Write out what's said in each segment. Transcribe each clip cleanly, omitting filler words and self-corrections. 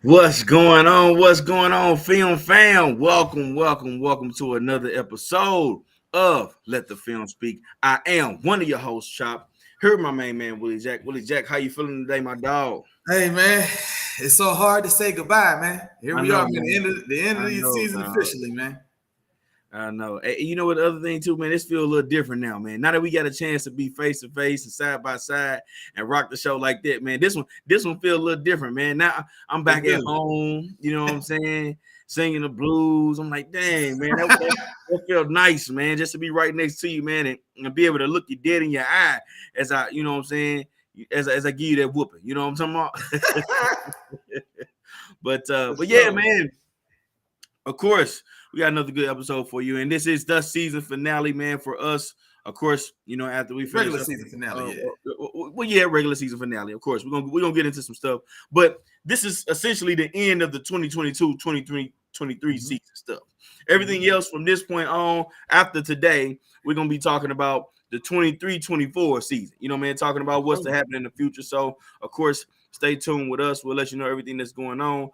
What's going on? What's going on, film fam? Welcome to another episode of Let the Film Speak. I am one of your hosts, Chop. Here, my main man, Willie Jack. Willie Jack, how you feeling today, my dog? Hey man, it's so hard to say goodbye, man. Here I we are, know, man. man. The end of I the know, season dog. officially, man. I know. Hey, you know what? The other thing too, man. This feels a little different now, man. Now that we got a chance to be face to face and side by side and rock the show like that, man. This one feel a little different, man. Now I'm It's back at good. home. You know what I'm saying? Singing the blues. I'm like, dang, man, that felt nice, man. Just to be right next to you, man, and be able to look you dead in your eye as I, you know what I'm saying, as I give you that whooping. You know what I'm talking about? But yeah, So, man. Of course, we got another good episode for you, and this is the season finale, man, for us. Of course, you know, after we finish regular up, season finale, yeah. yeah, regular season finale. Of course, we're gonna get into some stuff, but this is essentially the end of the 2022-23 Mhm. season stuff. Everything else from this point on, after today, we're gonna be talking about the 23-24 season. You know, man, talking about what's to happen in the future. So, of course, stay tuned with us. We'll let you know everything that's going on.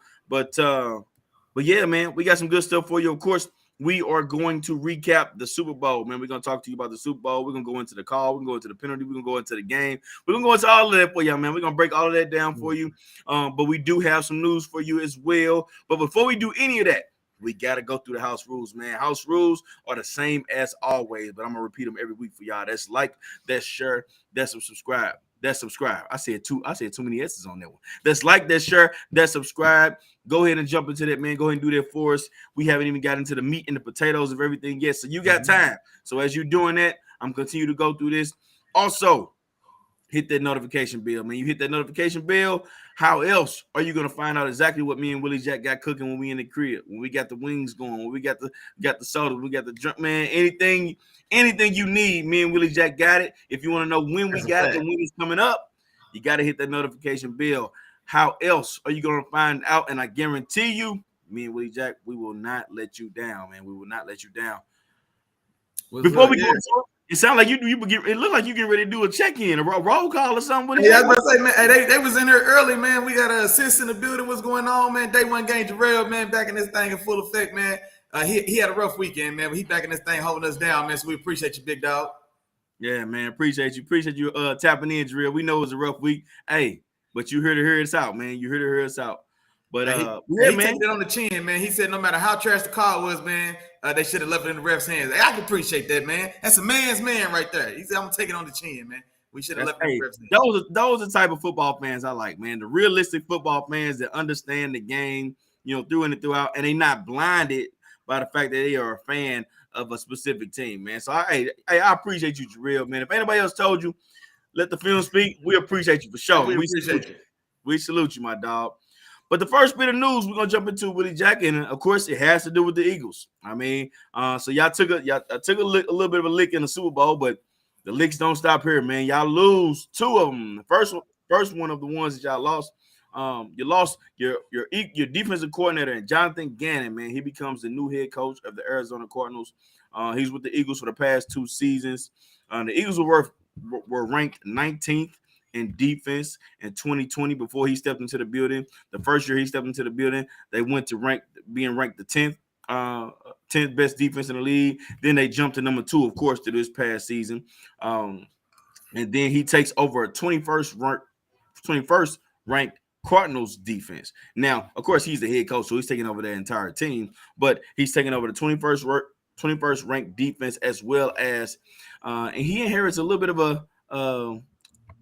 But yeah, man, we got some good stuff for you. Of course, we are going to recap the Super Bowl, man. We're going to talk to you about the Super Bowl. We're going to go into the call. We're going to go into the penalty. We're going to go into the game. We're going to go into all of that for you, man. We're going to break all of that down for you. But we do have some news for you as well. But before we do any of that, we got to go through the house rules, man. House rules are the same as always, but I'm going to repeat them every week for y'all. That's like, that's share, that's subscribe. That's subscribe. I said too many S's on that one. That's like, that's share, that's subscribe. Go ahead and jump into that, man. Go ahead and do that for us. We haven't even got into the meat and the potatoes of everything yet. So you got time. So as you're doing that, I'm continue to go through this. Also, hit that notification bell, man. You hit that notification bell. How else are you gonna find out exactly what me and Willie Jack got cooking when we in the crib? When we got the wings going, when we got the soda, we got the drink, man. Anything you need, me and Willie Jack got it. If you want to know when we That's a got it fact. and when it's coming up, you got to hit that notification bell. How else are you gonna find out? And I guarantee you, me and Willie Jack, we will not let you down, man. We will not let you down. What's Before up? we go Yeah. into it sounds like it looked like you getting ready to do a check-in, a roll call or something. What is Hey, I that? was about to say, man, hey, they was in there early, man. We got an assist in the building. What's going on, man? Day one game, Jarrell, man, back in this thing in full effect, man. He had a rough weekend, man, but he back in this thing holding us down, man. So we appreciate you, big dog. Yeah, man. Appreciate you tapping in, Drill. We know it was a rough week. Hey, but you here to hear us out, man. You here to hear us out. But yeah, He man. taking it on the chin, man. He said no matter how trash the call was, man, they should have left it in the ref's hands. Hey, I can appreciate that, man. That's a man's man right there. He said I'm gonna take it on the chin, man. We should have left it in the ref's hands. Those are the type of football fans I like, man. The realistic football fans that understand the game, you know, through and throughout, and they not blinded by the fact that they are a fan of a specific team, man. So I appreciate you, Jarrell, man. If anybody else told you, let the film speak. We appreciate you for Hey, sure. we We appreciate salute you. you. We salute you, my dog. But the first bit of news we're gonna jump into, Willie Jack, and of course it has to do with the Eagles. I mean, so y'all took a little bit of a lick in the Super Bowl, but the licks don't stop here, man. Y'all lose two of them. The first one of the ones that y'all lost. You lost your defensive coordinator and Jonathan Gannon, man. He becomes the new head coach of the Arizona Cardinals. He's with the Eagles for the past 2 seasons. The Eagles were ranked 19th in defense in 2020 before he stepped into the building. The first year he stepped into the building, they went to being ranked the 10th best defense in the league. Then they jumped to number 2, of course, to this past season. And then he takes over a 21st ranked Cardinals defense. Now, of course, he's the head coach, so he's taking over the entire team, but he's taking over the 21st ranked defense as well as and he inherits a little bit of a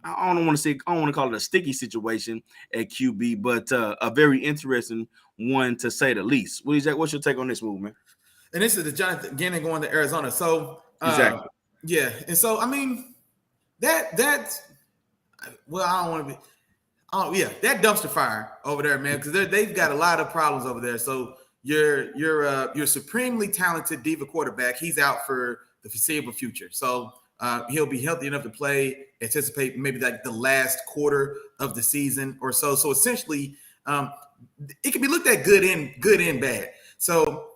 I don't want to call it a sticky situation at QB, but a very interesting one to say the least. What's your take on this move, man? And this is the Jonathan Gannon going to Arizona. So Exactly. yeah, and so I mean that's well, I don't want to be. Oh yeah, that dumpster fire over there, man, because they've got a lot of problems over there. So your supremely talented diva quarterback, he's out for the foreseeable future. So he'll be healthy enough to play. Anticipate maybe like the last quarter of the season or so. So essentially, it can be looked at good and bad. So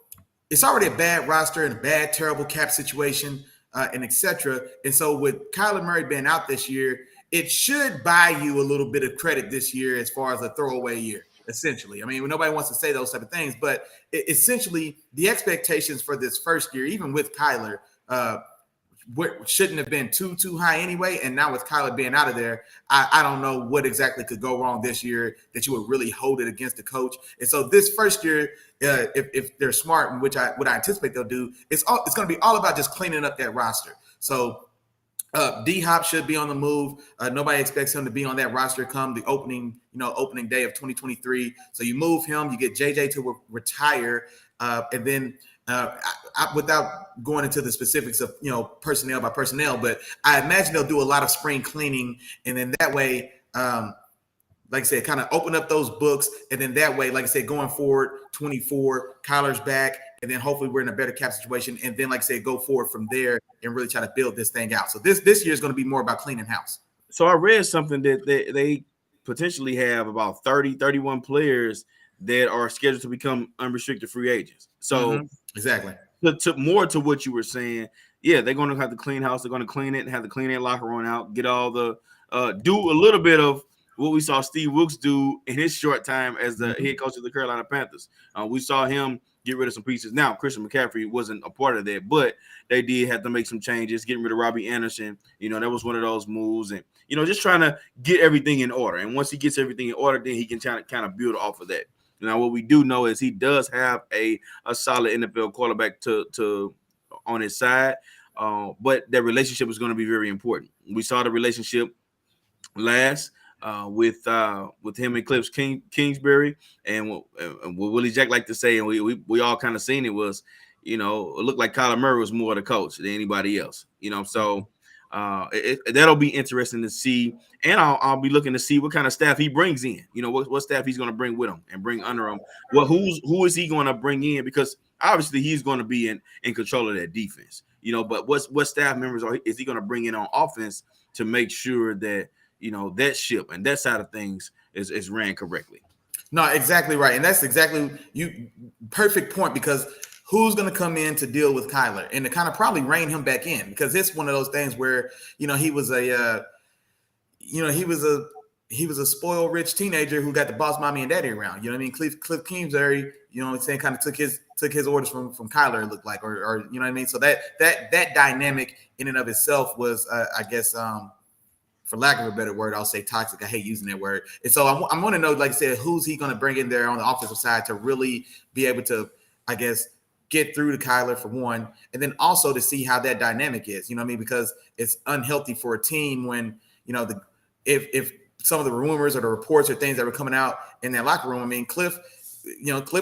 it's already a bad roster and a bad, terrible cap situation, and etc. And so with Kyler Murray being out this year, it should buy you a little bit of credit this year as far as a throwaway year. essentially. I mean, nobody wants to say those type of things, but essentially the expectations for this first year, even with Kyler, what shouldn't have been too high anyway. And now with Kyler being out of there, I don't know what exactly could go wrong this year that you would really hold it against the coach. And so this first year, if they're smart, which I anticipate they'll do, it's going to be all about just cleaning up that roster. So D Hop should be on the move. Nobody expects him to be on that roster come the opening day of 2023. So you move him, you get JJ to retire, and then without going into the specifics of personnel by personnel, but I imagine they'll do a lot of spring cleaning, and then that way, like I said, kind of open up those books, and then that way, like I said, going forward, 24, Kyler's back, and then hopefully we're in a better cap situation, and then like I said, go forward from there and really try to build this thing out. So this year is going to be more about cleaning house. So I read something that they potentially have about 31 players that are scheduled to become unrestricted free agents. So exactly, to more to what you were saying, yeah, they're going to have to clean house. They're going to clean it and have to clean that locker room out, get all the do a little bit of what we saw Steve Wilkes do in his short time as the head coach of the Carolina Panthers. We saw him get rid of some pieces. Now, Christian McCaffrey wasn't a part of that, but they did have to make some changes, getting rid of Robbie Anderson. That was one of those moves. And, just trying to get everything in order. And once he gets everything in order, then he can kind of build off of that. Now, what we do know is he does have a solid NFL quarterback to on his side, but that relationship is going to be very important. We saw the relationship last with him and Cliff Kingsbury, and what Willie Jack like to say, and we all kind of seen it was, it looked like Kyler Murray was more the coach than anybody else. So that'll be interesting to see, and I'll be looking to see what kind of staff he brings in. What staff he's going to bring with him and bring under him. Well, who is he going to bring in? Because obviously he's going to be in control of that defense. But what staff members is he going to bring in on offense to make sure that that ship and that side of things is ran correctly? No, exactly right, and that's exactly perfect point, because who's going to come in to deal with Kyler and to kind of probably rein him back in, because it's one of those things where he was a spoiled rich teenager who got the boss mommy and daddy around. Cliff Kingsbury, saying kind of took his orders from Kyler, it looked like, or you know what I mean. So that dynamic in and of itself was, I guess, for lack of a better word, I'll say toxic. I hate using that word. And so I want to know, like I said, who's he going to bring in there on the offensive side to really be able to, I guess, get through to Kyler for one, and then also to see how that dynamic is, because it's unhealthy for a team when, if some of the rumors or the reports or things that were coming out in that locker room, Cliff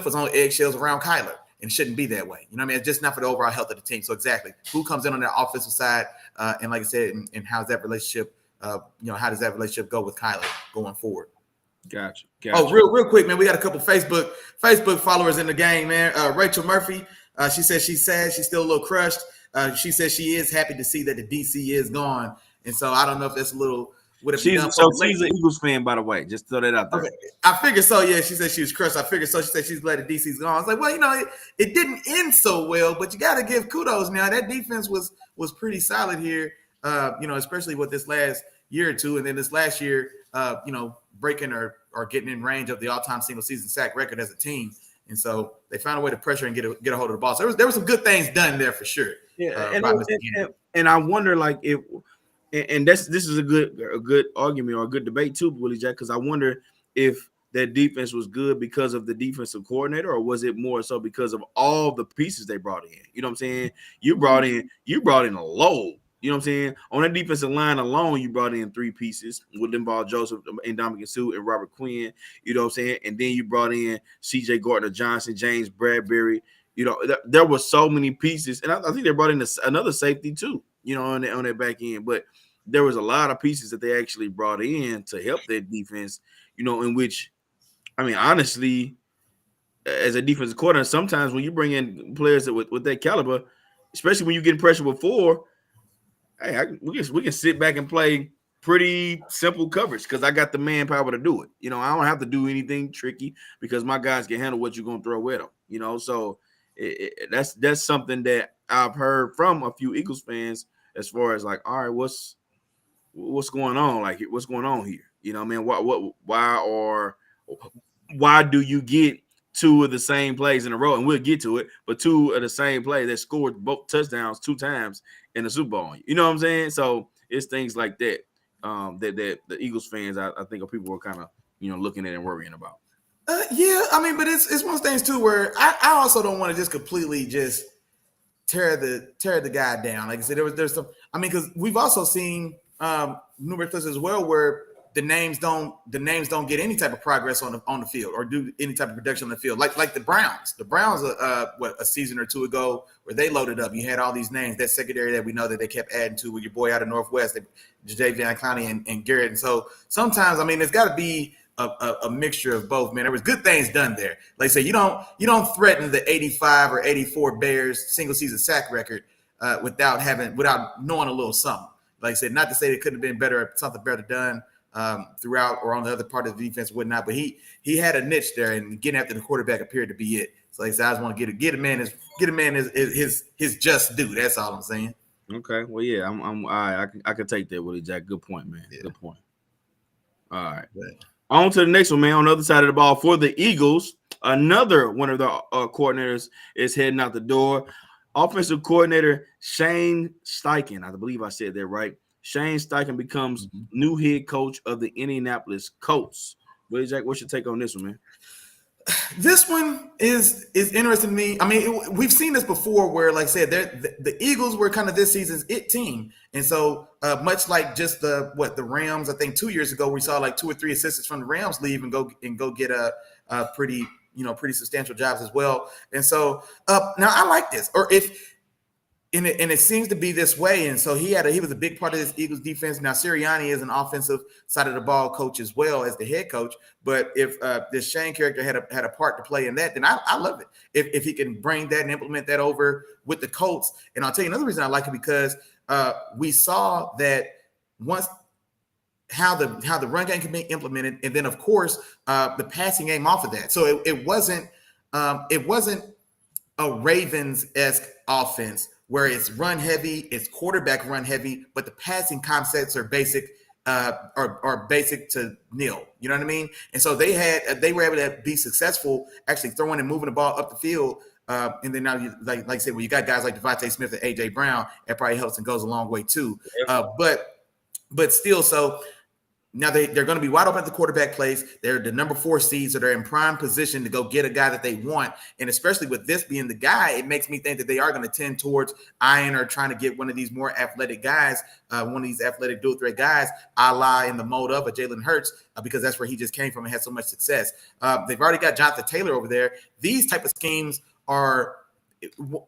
was on eggshells around Kyler, and it shouldn't be that way. It's just not for the overall health of the team. So exactly who comes in on that offensive side, and like I said, and how's that relationship, how does that relationship go with Kyler going forward? Gotcha. Oh, real quick, man, we got a couple Facebook followers in the game, man. Rachel Murphy, she says she's sad. She's still a little crushed. She says she is happy to see that the DC is gone. And so I don't know if that's a little would have she's an Eagles fan, by the way. Just throw that out there. Okay. I figured so. Yeah, she said she was crushed. I figured so. She said she's glad the DC's gone. I was like, well, it didn't end so well, but you got to give kudos now. That defense was pretty solid here. Especially with this last year or two, and then this last year, breaking or getting in range of the all-time single season sack record as a team. And so they found a way to pressure and get a hold of the ball. So there was some good things done there for sure. Yeah, and I wonder, like, if and this is a good argument or a good debate too, Willie Jack, because I wonder if that defense was good because of the defensive coordinator, or was it more so because of all the pieces they brought in? You know what I'm saying? You brought in a load. You know what I'm saying? On that defensive line alone, you brought in 3 pieces with Linval Joseph and Dominican Sue and Robert Quinn. You know what I'm saying? And then you brought in C.J. Gardner-Johnson, James Bradbury. There were so many pieces. And I think they brought in another safety too, on that back end. But there was a lot of pieces that they actually brought in to help that defense, in which, honestly, as a defensive coordinator, sometimes when you bring in players with that caliber, especially when you get pressure with 4, hey, we can sit back and play pretty simple coverage because I got the manpower to do it. I don't have to do anything tricky because my guys can handle what you're going to throw at them. So that's something that I've heard from a few Eagles fans as far as like, all right, what's going on? Like, what's going on here? Why why do you get two of the same plays in a row? And we'll get to it, but two of the same play that scored both touchdowns 2 times in the Super Bowl. You know what I'm saying? So it's things like that that the Eagles fans, I think, people were kind of looking at and worrying about. Yeah, I mean, but it's one of those things too where I also don't want to just completely just tear the guy down. Like I said, there's some. I mean, because we've also seen numerous places as well where the names don't get any type of progress on the field or do any type of production on the field. Like the Browns. The Browns, a season or two ago, where they loaded up. You had all these names, that secondary that we know that they kept adding to with your boy out of Northwest, Jadeveon Clowney and Garrett. And so sometimes, I mean, there's got to be a mixture of both, man. There was good things done there. Like I say, you don't threaten the 85 or 84 Bears single season sack record without knowing a little something. Like I said, not to say it couldn't have been better, something better done throughout or on the other part of the defense, whatnot. But he had a niche there, and getting after the quarterback appeared to be it. So like I said, I just want to get a man his just due. That's all I'm saying. Okay, well, yeah, I can take that, Willie Jack. Good point, man. Yeah. Good point. All right. On to the next one, man. On the other side of the ball for the Eagles, another one of the coordinators is heading out the door. Offensive coordinator Shane Steichen, I believe I said that right. Shane Steichen becomes new head coach of the Indianapolis Colts. Willie Jack, what's your take on this one, man? This one is interesting to me. I mean, we've seen this before where, like I said, the Eagles were kind of this season's it team. And so much like just the Rams, I think 2 years ago, we saw like 2 or 3 assistants from the Rams leave and go get a pretty substantial jobs as well. And so now I like this. And it seems to be this way. And so he was a big part of this Eagles defense. Now Sirianni is an offensive side of the ball coach as well as the head coach. But if this Shane character had a part to play in that, then I love it. If he can bring that and implement that over with the Colts. And I'll tell you another reason I like it, because we saw that once how the run game can be implemented, and then of course the passing game off of that. So it wasn't a Ravens-esque offense where it's run heavy, it's quarterback run heavy, but the passing concepts are basic are basic to nil. You know what I mean? And so they were able to be successful actually throwing and moving the ball up the field. And then now, like I said, well, you got guys like Devontae Smith and AJ Brown, that probably helps and goes a long way too. But still, so now they're going to be wide open at the quarterback place. They're the number 4 seed, so they're in prime position to go get a guy that they want. And especially with this being the guy, it makes me think that they are going to tend towards eyeing or trying to get one of these more athletic guys, one of these athletic dual threat guys, a la in the mode of a Jalen Hurts, because that's where he just came from and had so much success. They've already got Jonathan Taylor over there. These type of schemes are,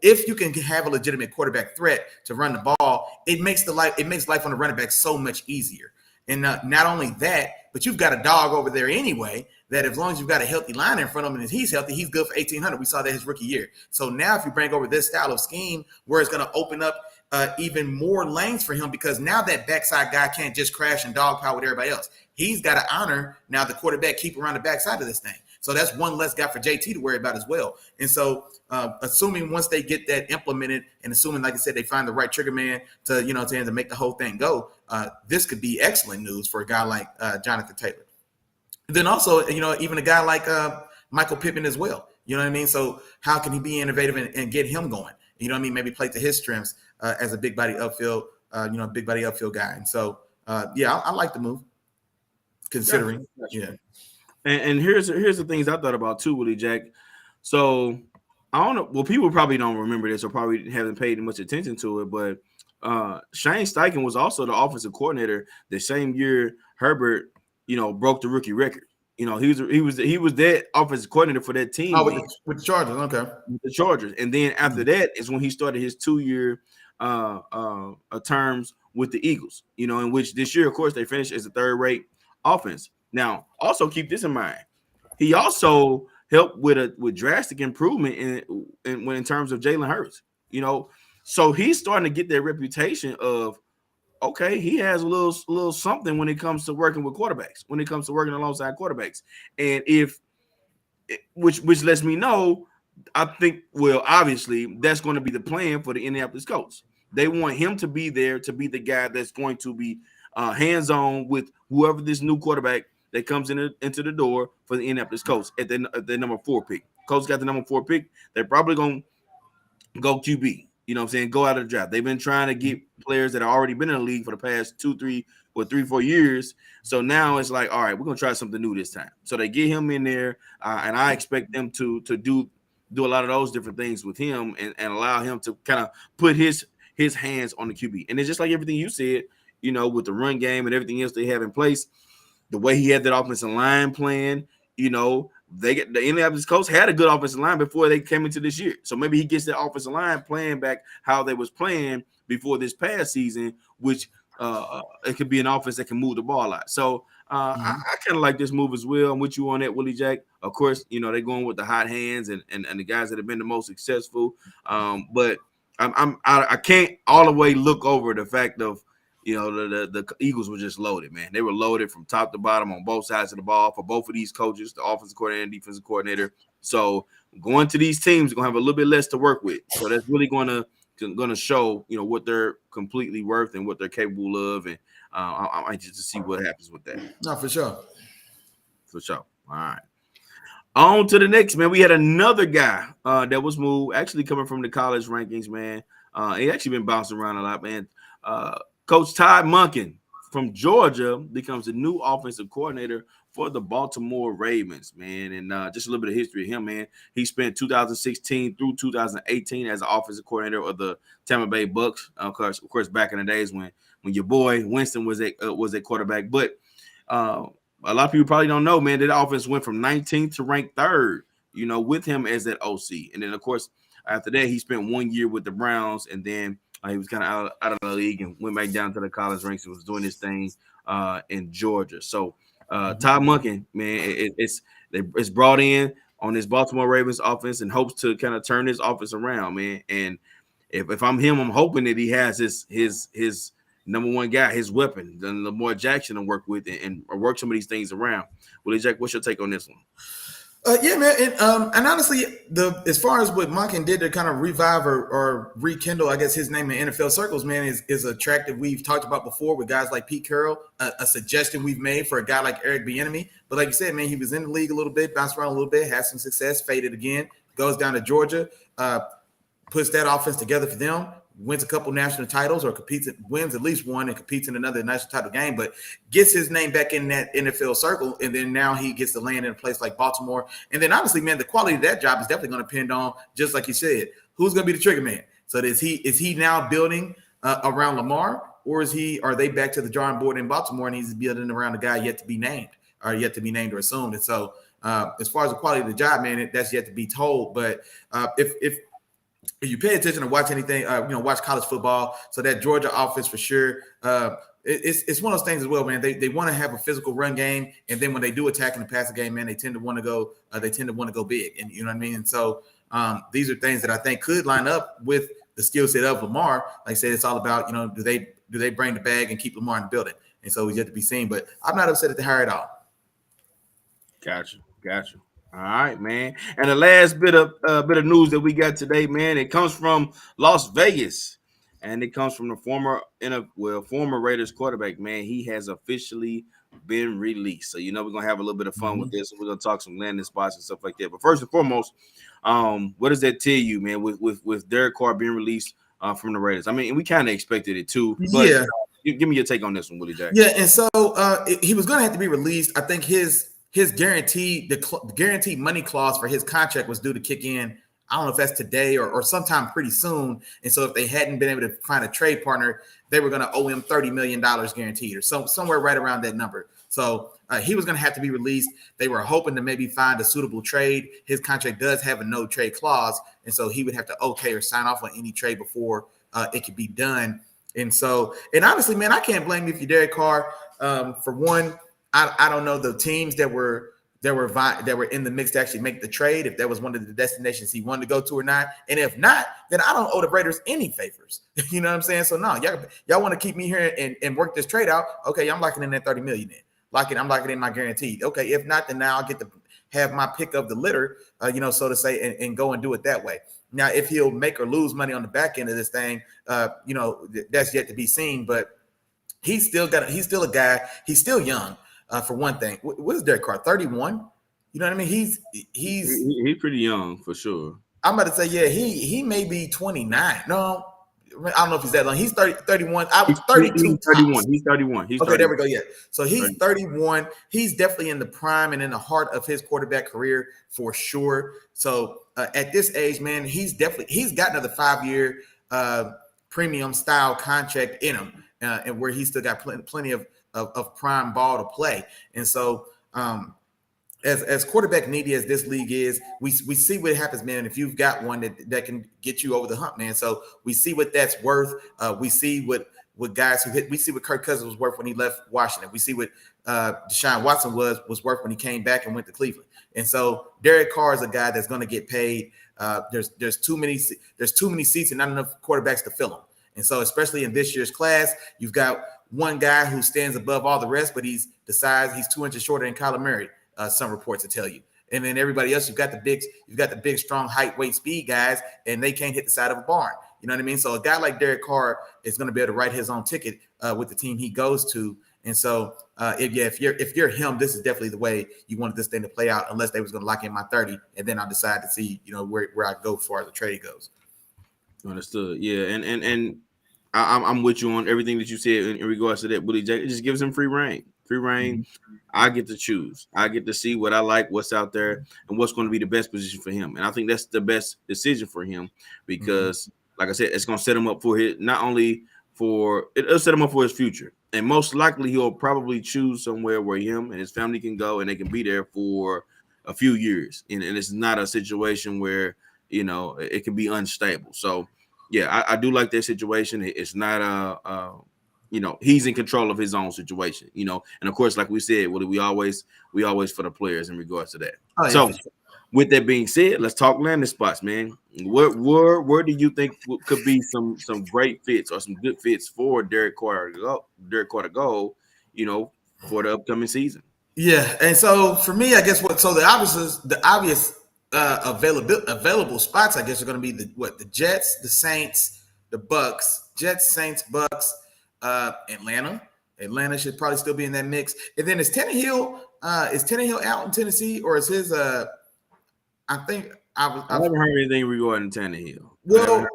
if you can have a legitimate quarterback threat to run the ball, it makes life on the running back so much easier. And not only that, but you've got a dog over there anyway, that as long as you've got a healthy line in front of him and he's healthy, he's good for 1,800. We saw that his rookie year. So now if you bring over this style of scheme where it's going to open up even more lanes for him, because now that backside guy can't just crash and dogpile with everybody else. He's got to honor now the quarterback keep around the backside of this thing. So that's one less guy for JT to worry about as well. And so assuming once they get that implemented, and assuming, like I said, they find the right trigger man to make the whole thing go, this could be excellent news for a guy like Jonathan Taylor. Then also, even a guy like Michael Pittman as well. You know what I mean? So how can he be innovative and get him going? You know what I mean? Maybe play to his strengths as a big body upfield, big body upfield guy. And so, I like the move, considering. Yeah. And here's the things I thought about too, Willie Jack. So I don't know. Well, people probably don't remember this or probably haven't paid much attention to it, but Shane Steichen was also the offensive coordinator the same year Herbert, broke the rookie record. He was that offensive coordinator for that team. Oh, with the Chargers, okay. With the Chargers, and then after that is when he started his 2-year terms with the Eagles. In which this year, of course, they finished as a third-rate offense. Now, also keep this in mind. He also helped with drastic improvement in terms of Jalen Hurts. So he's starting to get that reputation of, okay, he has a little something when it comes to working with quarterbacks, when it comes to working alongside quarterbacks. And which lets me know, I think, well, obviously that's going to be the plan for the Indianapolis Colts. They want him to be there to be the guy that's going to be hands-on with whoever this new quarterback that comes into the door for the Indianapolis Colts at the number 4 pick. Colts got the number 4 pick. They're probably going to go QB. You know what I'm saying? Go out of the draft. They've been trying to get players that have already been in the league for the past 4 years. So now it's like, all right, we're going to try something new this time. So they get him in there, and I expect them to do a lot of those different things with him and allow him to kind of put his hands on the QB. And it's just like everything you said, with the run game and everything else they have in place, the way he had that offensive line plan, the Indianapolis Colts had a good offensive line before they came into this year. So maybe he gets that offensive line playing back how they was playing before this past season, which it could be an offense that can move the ball a lot. So I kind of like this move as well. I'm with you on that, Willie Jack. Of course, they're going with the hot hands and the guys that have been the most successful. But I can't all the way look over the fact of, the Eagles were just loaded, man. They were loaded from top to bottom on both sides of the ball for both of these coaches, the offensive coordinator and defensive coordinator. So going to these teams, going to have a little bit less to work with. So that's really going to show, what they're completely worth and what they're capable of. And I'm anxious to see what happens with that. No, for sure. For sure. All right. On to the next, man. We had another guy that was moved, actually coming from the college rankings, man. He actually been bouncing around a lot, man. Coach Todd Monken from Georgia becomes the new offensive coordinator for the Baltimore Ravens, man. And just a little bit of history of him, man. He spent 2016 through 2018 as an offensive coordinator of the Tampa Bay Bucks. Of course, back in the days when your boy Winston was a quarterback. But a lot of people probably don't know, man, that offense went from 19th to ranked 3rd, with him as that OC. And then, of course, after that, he spent 1 year with the Browns, and then he was kind of out of the league and went back down to the college ranks and was doing his thing in Georgia. So Todd Monken, man, it's brought in on this Baltimore Ravens offense and hopes to kind of turn this offense around, man. And if I'm him, I'm hoping that he has his number one guy, his weapon, then Lamar Jackson to work with and work some of these things around. Willie Jack, what's your take on this one? Yeah, man, and honestly, as far as what Monken did to kind of revive or rekindle, I guess, his name in NFL circles, man, is attractive. We've talked about before with guys like Pete Carroll, a suggestion we've made for a guy like Eric Bieniemy. But like you said, man, he was in the league a little bit, bounced around a little bit, had some success, faded again, goes down to Georgia, puts that offense together for them, wins a couple national titles or wins at least one and competes in another national title game, but gets his name back in that NFL circle. And then now he gets to land in a place like Baltimore. And then honestly, man, the quality of that job is definitely going to depend on, just like you said, who's going to be the trigger man. So is he now building around Lamar, or are they back to the drawing board in Baltimore and he's building around a guy yet to be named or assumed? And so as far as the quality of the job, man, that's yet to be told. But if you pay attention to watch anything, watch college football. So that Georgia offense for sure. It's one of those things as well, man. They want to have a physical run game, and then when they do attack in the passing game, man, they tend to want to go. Big, and you know what I mean. And so these are things that I think could line up with the skill set of Lamar. Like I said, it's all about do they bring the bag and keep Lamar in the building? And so it's yet to be seen. But I'm not upset at the hire at all. Gotcha. All right, man. And the last bit of news that we got today, man, it comes from Las Vegas, and it comes from the former Raiders quarterback, man. He has officially been released. So we're gonna have a little bit of fun with this. We're gonna talk some landing spots and stuff like that. But first and foremost, what does that tell you, man? With Derek Carr being released from the Raiders, I mean, we kind of expected it too. But, yeah. Give me your take on this one, Willie Jack. Yeah, and so he was gonna have to be released. I think his guaranteed money clause for his contract was due to kick in. I don't know if that's today or sometime pretty soon. And so if they hadn't been able to find a trade partner, they were going to owe him $30 million guaranteed or somewhere right around that number. So he was going to have to be released. They were hoping to maybe find a suitable trade. His contract does have a no trade clause. And so he would have to okay or sign off on any trade before it could be done. And so, and honestly, man, I can't blame you if you're Derek Carr. For one, I don't know the teams that were in the mix to actually make the trade, if that was one of the destinations he wanted to go to or not. And if not, then I don't owe the Raiders any favors. You know what I'm saying? So no, y'all want to keep me here and work this trade out. Okay, I'm locking in that $30 million in. I'm locking in my guaranteed. Okay, if not, then now I'll get to have my pick of the litter, so to say, and go and do it that way. Now, if he'll make or lose money on the back end of this thing, that's yet to be seen. But he's still a guy. He's still young. for one thing. What is Derek Carr? 31. You know what I mean? He's pretty young for sure. I'm about to say, yeah, he may be 29. No, I don't know if he's that long. He's 31. I was 32. He's 31. He's 31. He's okay, 31. there we go. Yeah. So he's 31. He's definitely in the prime and in the heart of his quarterback career for sure. So at this age, man, he's got another 5-year premium style contract in him, and where he's still got plenty of prime ball to play. And so as quarterback needy as this league is, we see what happens, man. If you've got one that can get you over the hump, man. So we see what that's worth. We see what guys who hit. We see what Kirk Cousins was worth when he left Washington. We see what Deshaun Watson was worth when he came back and went to Cleveland. And so Derek Carr is a guy that's going to get paid. There's too many seats and not enough quarterbacks to fill them. And so especially in this year's class, you've got one guy who stands above all the rest, but he's 2 inches shorter than Kyler Murray. Some reports to tell you, and then everybody else, you've got the big, strong, height, weight, speed guys, and they can't hit the side of a barn. You know what I mean? So a guy like Derek Carr is going to be able to write his own ticket with the team he goes to. And so, if you're him, this is definitely the way you wanted this thing to play out. Unless they was going to lock in my 30, and then I'll decide to see where I go as far as the trade goes. Understood. Yeah, and I'm with you on everything that you said in regards to that. Willie Jack, it just gives him free reign. Mm-hmm. I get to choose. I get to see what I like, what's out there, and what's going to be the best position for him. And I think that's the best decision for him because, like I said, it's going to set him up for it'll set him up for his future. And most likely he'll probably choose somewhere where him and his family can go and they can be there for a few years. And it's not a situation where, it can be unstable. So, yeah, I do like that situation. It's not he's in control of his own situation, and of course, like we said, we always for the players in regards to that. Oh, yeah. So with that being said, let's talk landing spots, man. Where do you think could be some great fits or some good fits for Derek Carr to go, for the upcoming season? Yeah. And so for me, I guess the obvious available spots, I guess, are going to be the Jets, the Saints, the Bucks. Jets, Saints, Bucks. Atlanta should probably still be in that mix. And then is Tannehill out in Tennessee, or is his I think I haven't heard anything regarding Tannehill. Well,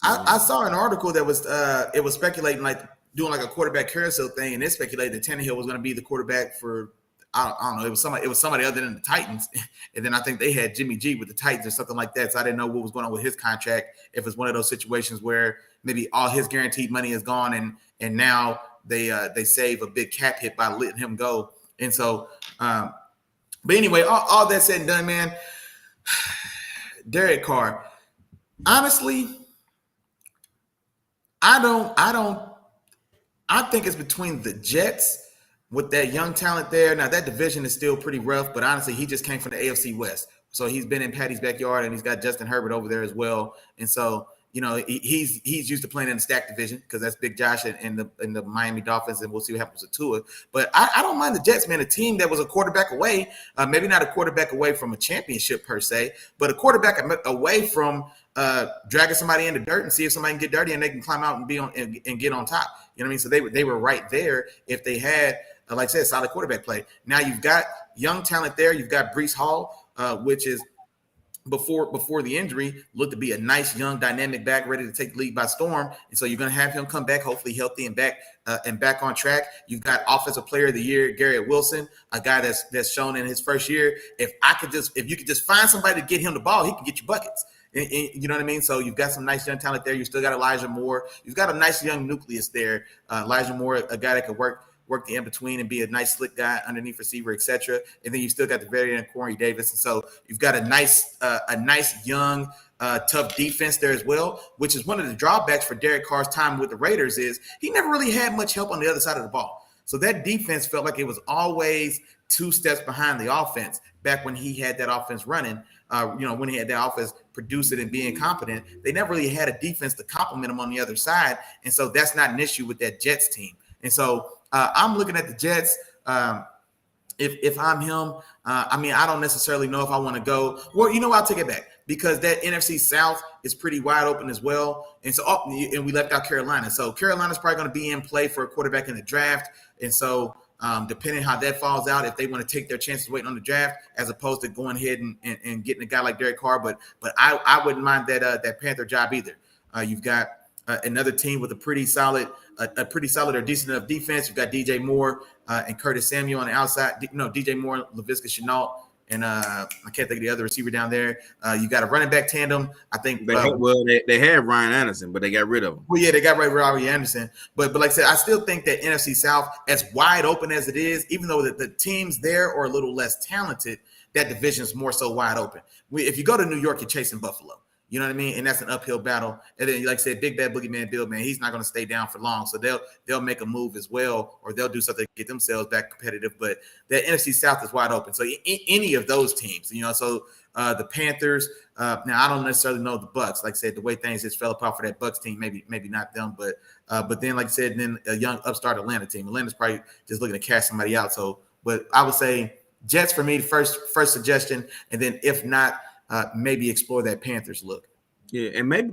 I saw an article that was it was speculating, like doing like a quarterback carousel thing, and it speculated that Tannehill was going to be the quarterback for I don't know, it was somebody other than the Titans. And then I think they had Jimmy G with the Titans or something like that. So I didn't know what was going on with his contract, if it's one of those situations where maybe all his guaranteed money is gone and now they save a big cap hit by letting him go. And so but anyway, all that said and done, man, Derek Carr, honestly, I think it's between the Jets with that young talent there. Now, that division is still pretty rough, but honestly, he just came from the AFC West. So he's been in Patty's backyard, and he's got Justin Herbert over there as well. And so, he's used to playing in the stacked division because that's Big Josh and the Miami Dolphins, and we'll see what happens with Tua. But I don't mind the Jets, man, a team that was a quarterback away, maybe not a quarterback away from a championship per se, but a quarterback away from dragging somebody in the dirt and see if somebody can get dirty and they can climb out and be on and get on top. You know what I mean? So they were right there if they had, like I said, solid quarterback play. Now you've got young talent there. You've got Breece Hall, which is before the injury looked to be a nice young dynamic back ready to take the league by storm. And so you're going to have him come back, hopefully healthy and back on track. You've got Offensive Player of the Year, Garrett Wilson, a guy that's shown in his first year. If you could just find somebody to get him the ball, he can get you buckets. And you know what I mean? So you've got some nice young talent there. You still got Elijah Moore. You've got a nice young nucleus there. Elijah Moore, a guy that could work the in-between and be a nice slick guy underneath receiver, etc. And then you still got the veteran Corey Davis. And so you've got a nice young, tough defense there as well, which is one of the drawbacks for Derek Carr's time with the Raiders is he never really had much help on the other side of the ball. So that defense felt like it was always 2 steps behind the offense back when he had that offense running. When he had that offense producing and being competent, they never really had a defense to complement him on the other side. And so that's not an issue with that Jets team. And so I'm looking at the Jets. If I'm him, I don't necessarily know if I want to go. Well, I'll take it back because that NFC South is pretty wide open as well. And so, and we left out Carolina. So Carolina's probably going to be in play for a quarterback in the draft. And so Depending how that falls out, if they want to take their chances waiting on the draft, as opposed to going ahead and getting a guy like Derek Carr. But I wouldn't mind that Panther job either. You've got another team with a pretty solid or decent enough defense. You've got DJ Moore and Curtis Samuel on the outside. DJ Moore, Laviska Shenault, and I can't think of the other receiver down there. You got a running back tandem. I think. They had Ryan Anderson, but they got rid of him. Well, yeah, they got rid of Robbie Anderson. But like I said, I still think that NFC South, as wide open as it is, even though the teams there are a little less talented, that division is more so wide open. If you go to New York, you're chasing Buffalo. You know what I mean? And that's an uphill battle. And then, like I said, Big Bad Boogeyman Bill, man, he's not going to stay down for long. So they'll make a move as well, or they'll do something to get themselves back competitive. But that NFC South is wide open. So any of those teams, so the Panthers. Now I don't necessarily know the Bucks. Like I said, the way things just fell apart for that Bucks team, maybe not them. But then, like I said, then a young upstart Atlanta team. Atlanta's probably just looking to cash somebody out. So, but I would say Jets for me, first suggestion, and then if not, maybe explore that Panthers look. Yeah, and maybe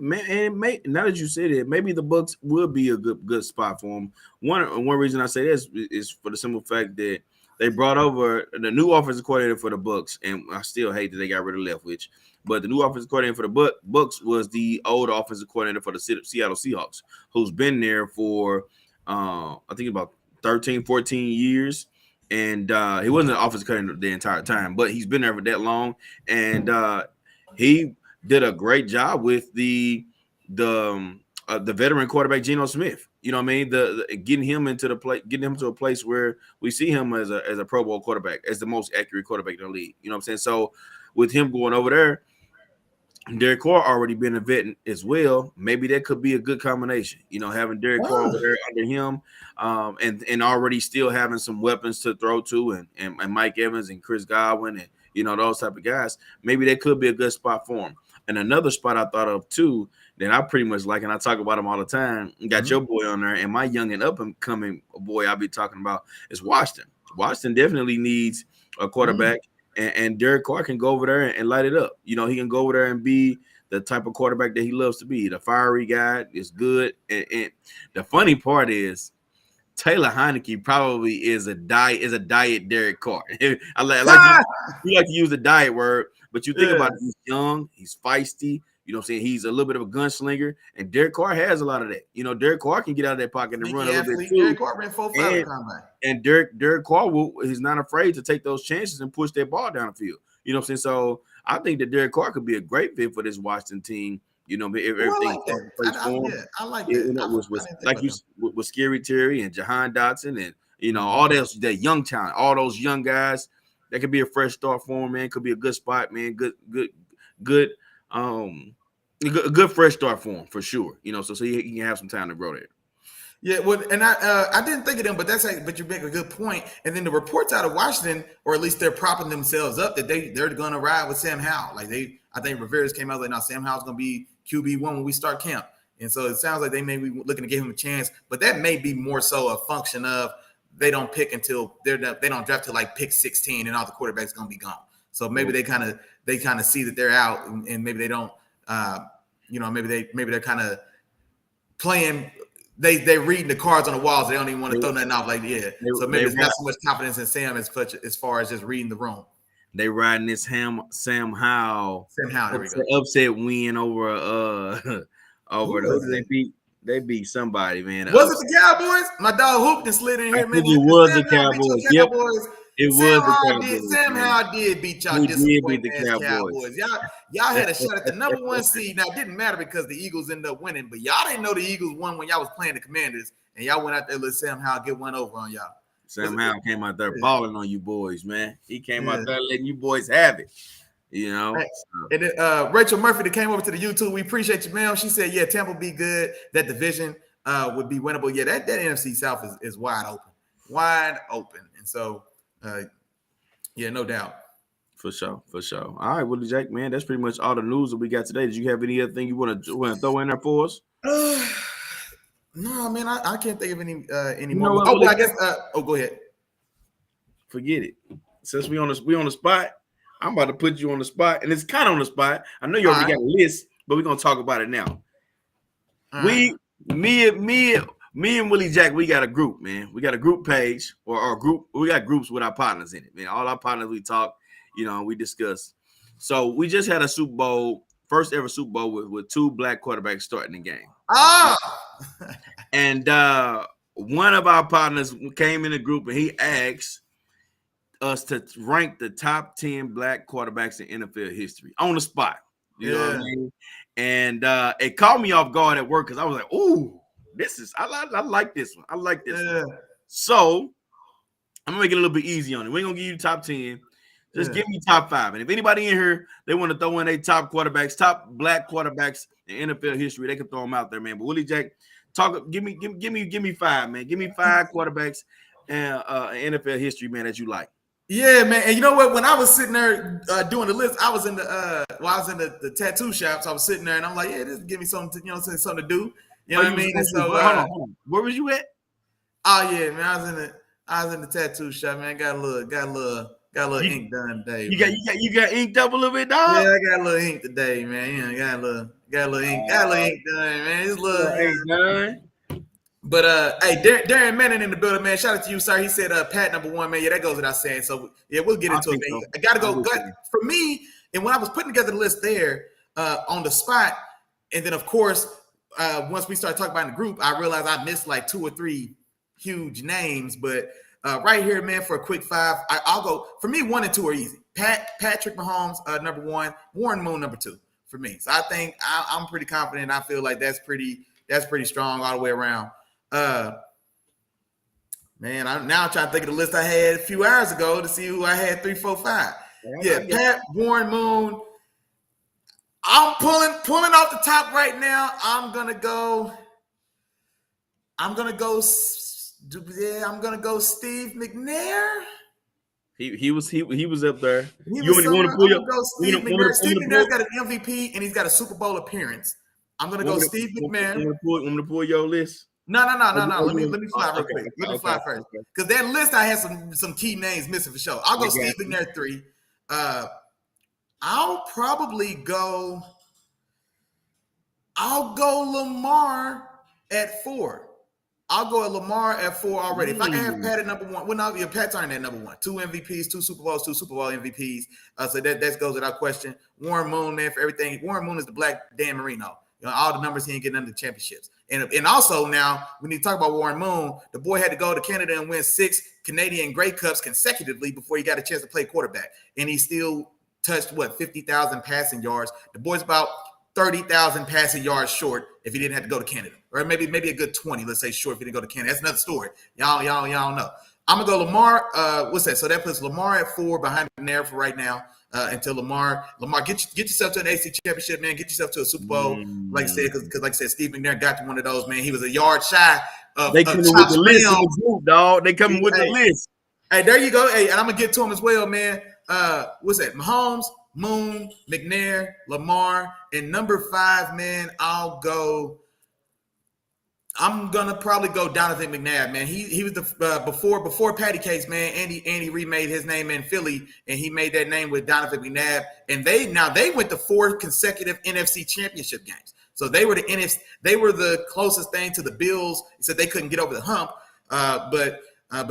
now that you said it, maybe the Bucks will be a good spot for them. One reason I say this is for the simple fact that they brought over the new offensive coordinator for the Bucks, and I still hate that they got rid of Leftwich. But the new offensive coordinator for the Bucks was the old offensive coordinator for the Seattle Seahawks, who's been there for I think about 13, 14 years. And he wasn't an offensive coordinator the entire time, but he's been there for that long, and he did a great job with the veteran quarterback Geno Smith. You know what I mean? The getting him to a place where we see him as a Pro Bowl quarterback, as the most accurate quarterback in the league. You know what I'm saying? So with him going over there, Derek Carr already been a vet as well. Maybe that could be a good combination. Having Derek Carr over there under him, and already still having some weapons to throw to, and Mike Evans and Chris Godwin and those type of guys. Maybe that could be a good spot for him. And another spot I thought of too that I pretty much like, and I talk about him all the time. Got your boy on there, and my young and up and coming boy I'll be talking about is Washington. Washington definitely needs a quarterback. And Derek Carr can go over there and light it up. He can go over there and be the type of quarterback that he loves to be. The fiery guy is good. And the funny part is Taylor Heineke probably is a diet Derek Carr. I like to use the diet word, but you think about it, he's young, he's feisty. You know what I'm saying? He's a little bit of a gunslinger, and Derek Carr has a lot of that. Derek Carr can get out of that pocket and run a little bit too. Derek Carr ran 4.5 combine. And Derek Carr is not afraid to take those chances and push that ball down the field. You know what I'm saying? So I think that Derek Carr could be a great fit for this Washington team. If everything plays for him. I like that. With Scary Terry and Jahan Dotson and all that young talent, all those young guys, that could be a fresh start for him, man. Could be a good spot, man. Good fresh start for him for sure. So he can have some time to grow there. Yeah, well, and I didn't think of them, but you make a good point. And then the reports out of Washington, or at least they're propping themselves up that they're going to ride with Sam Howell. I think Rivera's came out like, now Sam Howell's going to be QB1 when we start camp. And so it sounds like they may be looking to give him a chance, but that may be more so a function of they don't pick until they don't draft till like pick 16, and all the quarterbacks going to be gone. So maybe they kind of see that they're out, and maybe they don't. Maybe they're kind of playing. They're reading the cards on the walls. They don't even want to throw nothing off. So maybe it's not so much confidence in Sam as far as just reading the room. They riding this Sam Howell. There we go. Upset win over they beat somebody, man. Was it the Cowboys? My dog Hoop and slid in here, man. It was the Cowboys. Yep. It was the Cowboys. Sam Howell did beat y'all. He beat the Cowboys. Y'all had a shot at the number one seed. Now, it didn't matter because the Eagles ended up winning, but y'all didn't know the Eagles won when y'all was playing the Commanders, and y'all went out there to let Sam Howell get one over on y'all. Sam Howell came out there balling on you boys, man. He came out there letting you boys have it. Right. And then Rachel Murphy that came over to the YouTube, we appreciate you, man. She said, Tampa be good. That division would be winnable. Yeah, that NFC South is wide open. And so, no doubt. For sure. All right, Willie Jack, man, that's pretty much all the news that we got today. Did you have any other thing you want to throw in there for us? No, man, I can't think of any more. I guess. Go ahead. Forget it. Since we on the spot, I'm about to put you on the spot, and it's kind of on the spot. I know you already got a list, but we're gonna talk about it now. Me Me and Willie Jack, we got a group, man. We got a group page or our group. We got groups with our partners in it, man. All our partners, we talk, we discuss. So we just had a Super Bowl, first ever Super Bowl with 2 black quarterbacks starting the game. Oh, and one of our partners came in the group and he asked us to rank the top 10 black quarterbacks in NFL history on the spot. You know what I mean? And it caught me off guard at work because I was like, "Ooh, I like this one. I like this one." So I'm gonna make it a little bit easy on it. We ain't gonna give you top 10. Just give me top 5. And if anybody in here they want to throw in their top quarterbacks, top black quarterbacks in NFL history, they can throw them out there, man. But Willie Jack, give me 5, man. Give me 5 quarterbacks in NFL history, man, that you like. Yeah, man. And you know what? When I was sitting there doing the list, I was in the tattoo shop. So I was sitting there and I'm like, yeah, this give me something to, something to do. You know what I mean? And so hold on. Where was you at? Oh yeah, man. I was in the tattoo shop, man. Got a little ink done today. You got inked up a little bit, dog? Yeah, I got a little ink today, man. Got a little ink done, man. It's a little ink done. But hey, Darren Manning in the building, man. Shout out to you, sir. He said Pat number 1, man. Yeah, that goes without saying. So yeah, we'll get into it, man. I gotta go for me. And when I was putting together the list there on the spot, and then of course, once we started talking about in the group, I realized I missed like 2 or 3 huge names. But right here, man, for a quick 5, I'll go. For me, 1 and 2 are easy. Patrick Mahomes, number 1. Warren Moon, number 2 for me. So I think I'm pretty confident. I feel like that's pretty strong all the way around. Man, I'm now trying to think of the list I had a few hours ago to see who I had 3, 4, 5. Yeah, Pat, Warren Moon. I'm pulling off the top right now. I'm gonna go Steve McNair. He was up there. You want to pull your Steve McNair? Steve McNair's got an MVP and he's got a Super Bowl appearance. I'm gonna go Steve McNair. Want me to pull your list? No. Let me fly real quick. Let me fly first. Because that list I had some key names missing for sure. I'll go Steve McNair 3. I'll go Lamar at 4. I'll go at Lamar at 4 already. If I can have Pat at number 1, well, no, yeah, Pat's already at number 1. 2 MVPs, 2 Super Bowls, 2 Super Bowl MVPs. So that goes without question. Warren Moon, man, for everything. Warren Moon is the black Dan Marino. All the numbers he ain't getting under the championships. And also now, when you talk about Warren Moon, the boy had to go to Canada and win 6 Canadian Grey Cups consecutively before he got a chance to play quarterback. And he still touched, 50,000 passing yards. The boy's about 30,000 passing yards short if he didn't have to go to Canada. Or maybe a good 20, let's say, short if he didn't go to Canada. That's another story. Y'all know. I'm going to go Lamar. What's that? So that puts Lamar at 4 behind McNair for right now. Until Lamar, get yourself to an AC championship, man. Get yourself to a Super Bowl, like I said, because like I said, Steve McNair got to one of those, man. He was a yard shy of. They coming with the list, group, dog. They coming with the list. Hey, there you go. Hey, and I'm gonna get to him as well, man. What's that? Mahomes, Moon, McNair, Lamar, and number 5, man. I'm gonna probably go Donovan McNabb, man. He was the before Patty Cakes, man. Andy remade his name in Philly, and he made that name with Donovan McNabb. And they went to 4 consecutive NFC Championship games. So they were the closest thing to the Bills. He said they couldn't get over the hump, but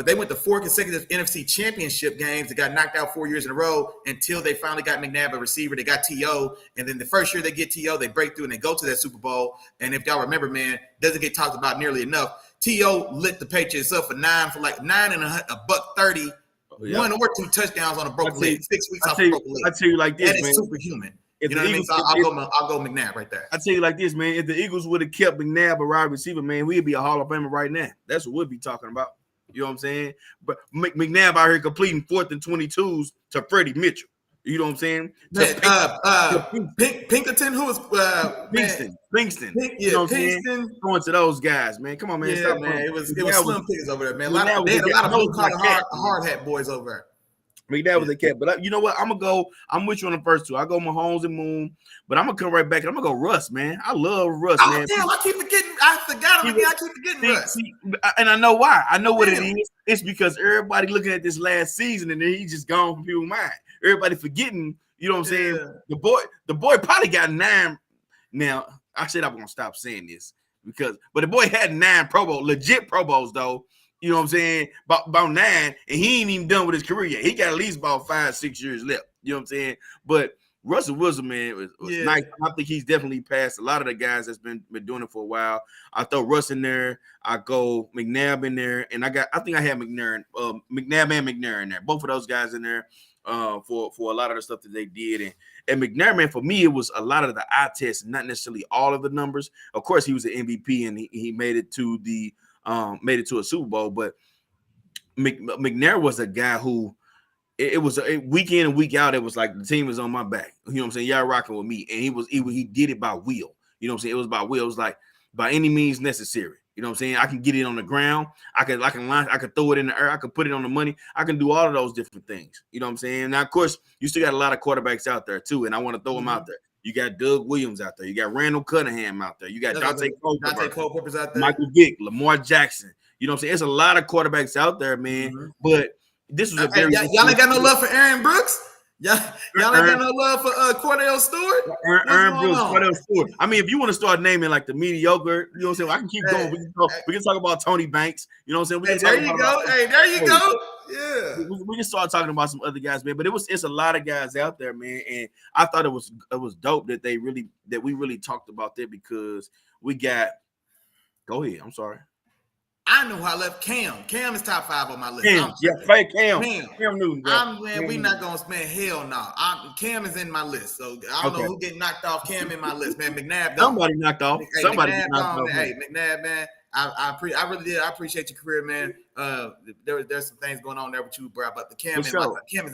they went to 4 consecutive NFC Championship games. They got knocked out 4 years in a row until they finally got McNabb a receiver. They got T.O., and then the first year they get T.O., they break through and they go to that Super Bowl. And if y'all remember, man, doesn't get talked about nearly enough. T.O. lit the Patriots up for 9 and $130, 1 or 2 touchdowns on a broken leg, 6 weeks off a broken leg. I tell you like this, man. That is superhuman. You know what I mean? So I'll go McNabb right there. I tell you like this, man. If the Eagles would have kept McNabb a wide receiver, man, we'd be a Hall of Famer right now. That's what we'd be talking about. You know what I'm saying? But McNabb out here completing 4th and 22s to Freddie Mitchell. You know what I'm saying? Pinkerton, who was Pinkston. You know what I'm saying? Going to those guys, man. Come on, man. Yeah, man. It was slim pickings over there, man. They had a lot of blue-collar hard hat boys over there. McNabb was a cat, but you know what? I'm with you on the first 2. I go Mahomes and Moon, but I'm gonna come right back and I'm gonna go Russ, man. I love Russ, man. Damn, I keep forgetting Russ. And I know why. I know what it is. It's because everybody looking at this last season and then he's just gone from people's mind. Everybody forgetting, you know what I'm saying? The boy probably got 9. Now, I said I'm gonna stop saying this. but the boy had 9 Pro Bowls, legit Pro Bowls though. You know what I'm saying? About 9, and he ain't even done with his career yet. He got at least about 5-6 years left. You know what I'm saying? But Russell Wilson, man, was nice. I think he's definitely passed a lot of the guys that's been doing it for a while. I throw Russ in there. I go McNabb in there, and I think I had McNabb and McNair in there. Both of those guys in there for a lot of the stuff that they did. And McNair, man, for me, it was a lot of the eye tests, not necessarily all of the numbers. Of course, he was an MVP, and he made it to a Super Bowl. But McNair was a guy who it was a week in and week out. It was like the team was on my back. You know what I'm saying? Y'all rocking with me, and he did it by will. You know what I'm saying? It was by will. It was like by any means necessary. You know what I'm saying? I can get it on the ground. I can throw it in the air. I can put it on the money. I can do all of those different things. You know what I'm saying? Now, of course, you still got a lot of quarterbacks out there too, and I want to throw them out there. You got Doug Williams out there. You got Randall Cunningham out there. You got Dante Culpepper's out there. Michael Vick, Lamar Jackson. You know what I'm saying? There's a lot of quarterbacks out there, man. Mm-hmm. But this was a very y'all ain't got no love for Aaron Brooks. Y'all ain't got no love for Cordell Stewart. Aaron Brooks, Cordell Stewart. I mean, if you want to start naming like the mediocre, you know what I'm saying? I can keep going. We can talk about Tony Banks. You know what I'm saying? There you go. Yeah. We can start talking about some other guys, man. But it's a lot of guys out there, man. And I thought it was dope that we really talked about that because we got. Go ahead. I'm sorry. I know how I left Cam. Cam is top 5 on my list. Cam Newton. We not gonna spend hell no. Cam is in my list, so I don't know who getting knocked off. Cam in my list, man. McNabb. Somebody knocked off. Hey, McNabb, man. I really did. I appreciate your career, man. There's some things going on there with you, bro. But the Cam is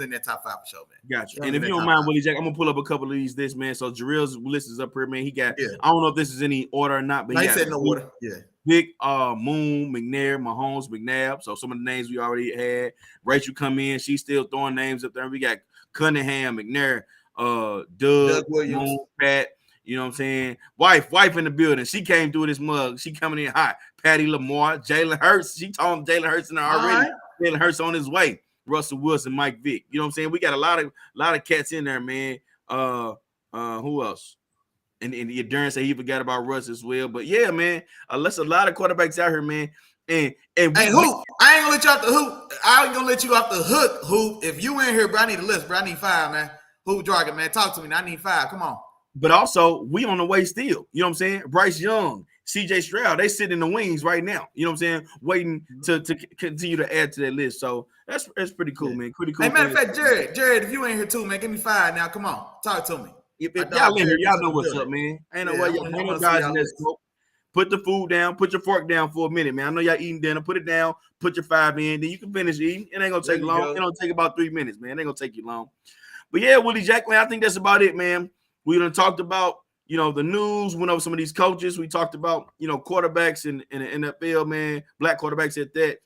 in that top 5 for sure, man. Gotcha. And if you don't mind, Willie Jack, I'm gonna pull up a couple of these lists, man. So Jarrell's list is up here, man. He got. Yeah. I don't know if this is any order or not, but he said no order. Yeah. Vick, Moon, McNair, Mahomes, McNabb. So some of the names we already had. Rachel come in. She's still throwing names up there. We got Cunningham, McNair, Doug Williams, Moon, Pat. You know what I'm saying? Wife in the building. She came through this mug. She coming in hot. Patty Lamar, Jalen Hurts. She told him Jalen Hurts in there already. Right. Jalen Hurts on his way. Russell Wilson, Mike Vick. You know what I'm saying? We got a lot of cats in there, man. Who else? And the endurance that he forgot about Russ as well. But yeah, man, there's a lot of quarterbacks out here, man. And hey, Hoop, I ain't gonna let you off the hoop. I ain't gonna let you off the hook, Hoop. If you in here, bro, I need a list, bro. I need 5, man. Hoop Dragon, man. Talk to me. I need 5. Come on. But also, we on the way still. You know what I'm saying? Bryce Young, CJ Stroud, they sit in the wings right now. You know what I'm saying? Waiting to continue to add to that list. So that's pretty cool, man. Pretty cool. Hey, matter of fact, Jared, if you ain't here too, man, give me 5 now. Come on. Talk to me. If y'all in here, y'all know what's up, man. Ain't no way y'all guys in that scope. Put the food down, put your fork down for a minute, man. I know y'all eating dinner. Put it down, put your 5 in, then you can finish eating. It ain't gonna take long. It's gonna take about 3 minutes, man. It ain't gonna take you long. But yeah, Willie Jack, man, I think that's about it, man. We done talked about, the news, went over some of these coaches. We talked about, quarterbacks in the NFL, man, black quarterbacks at that.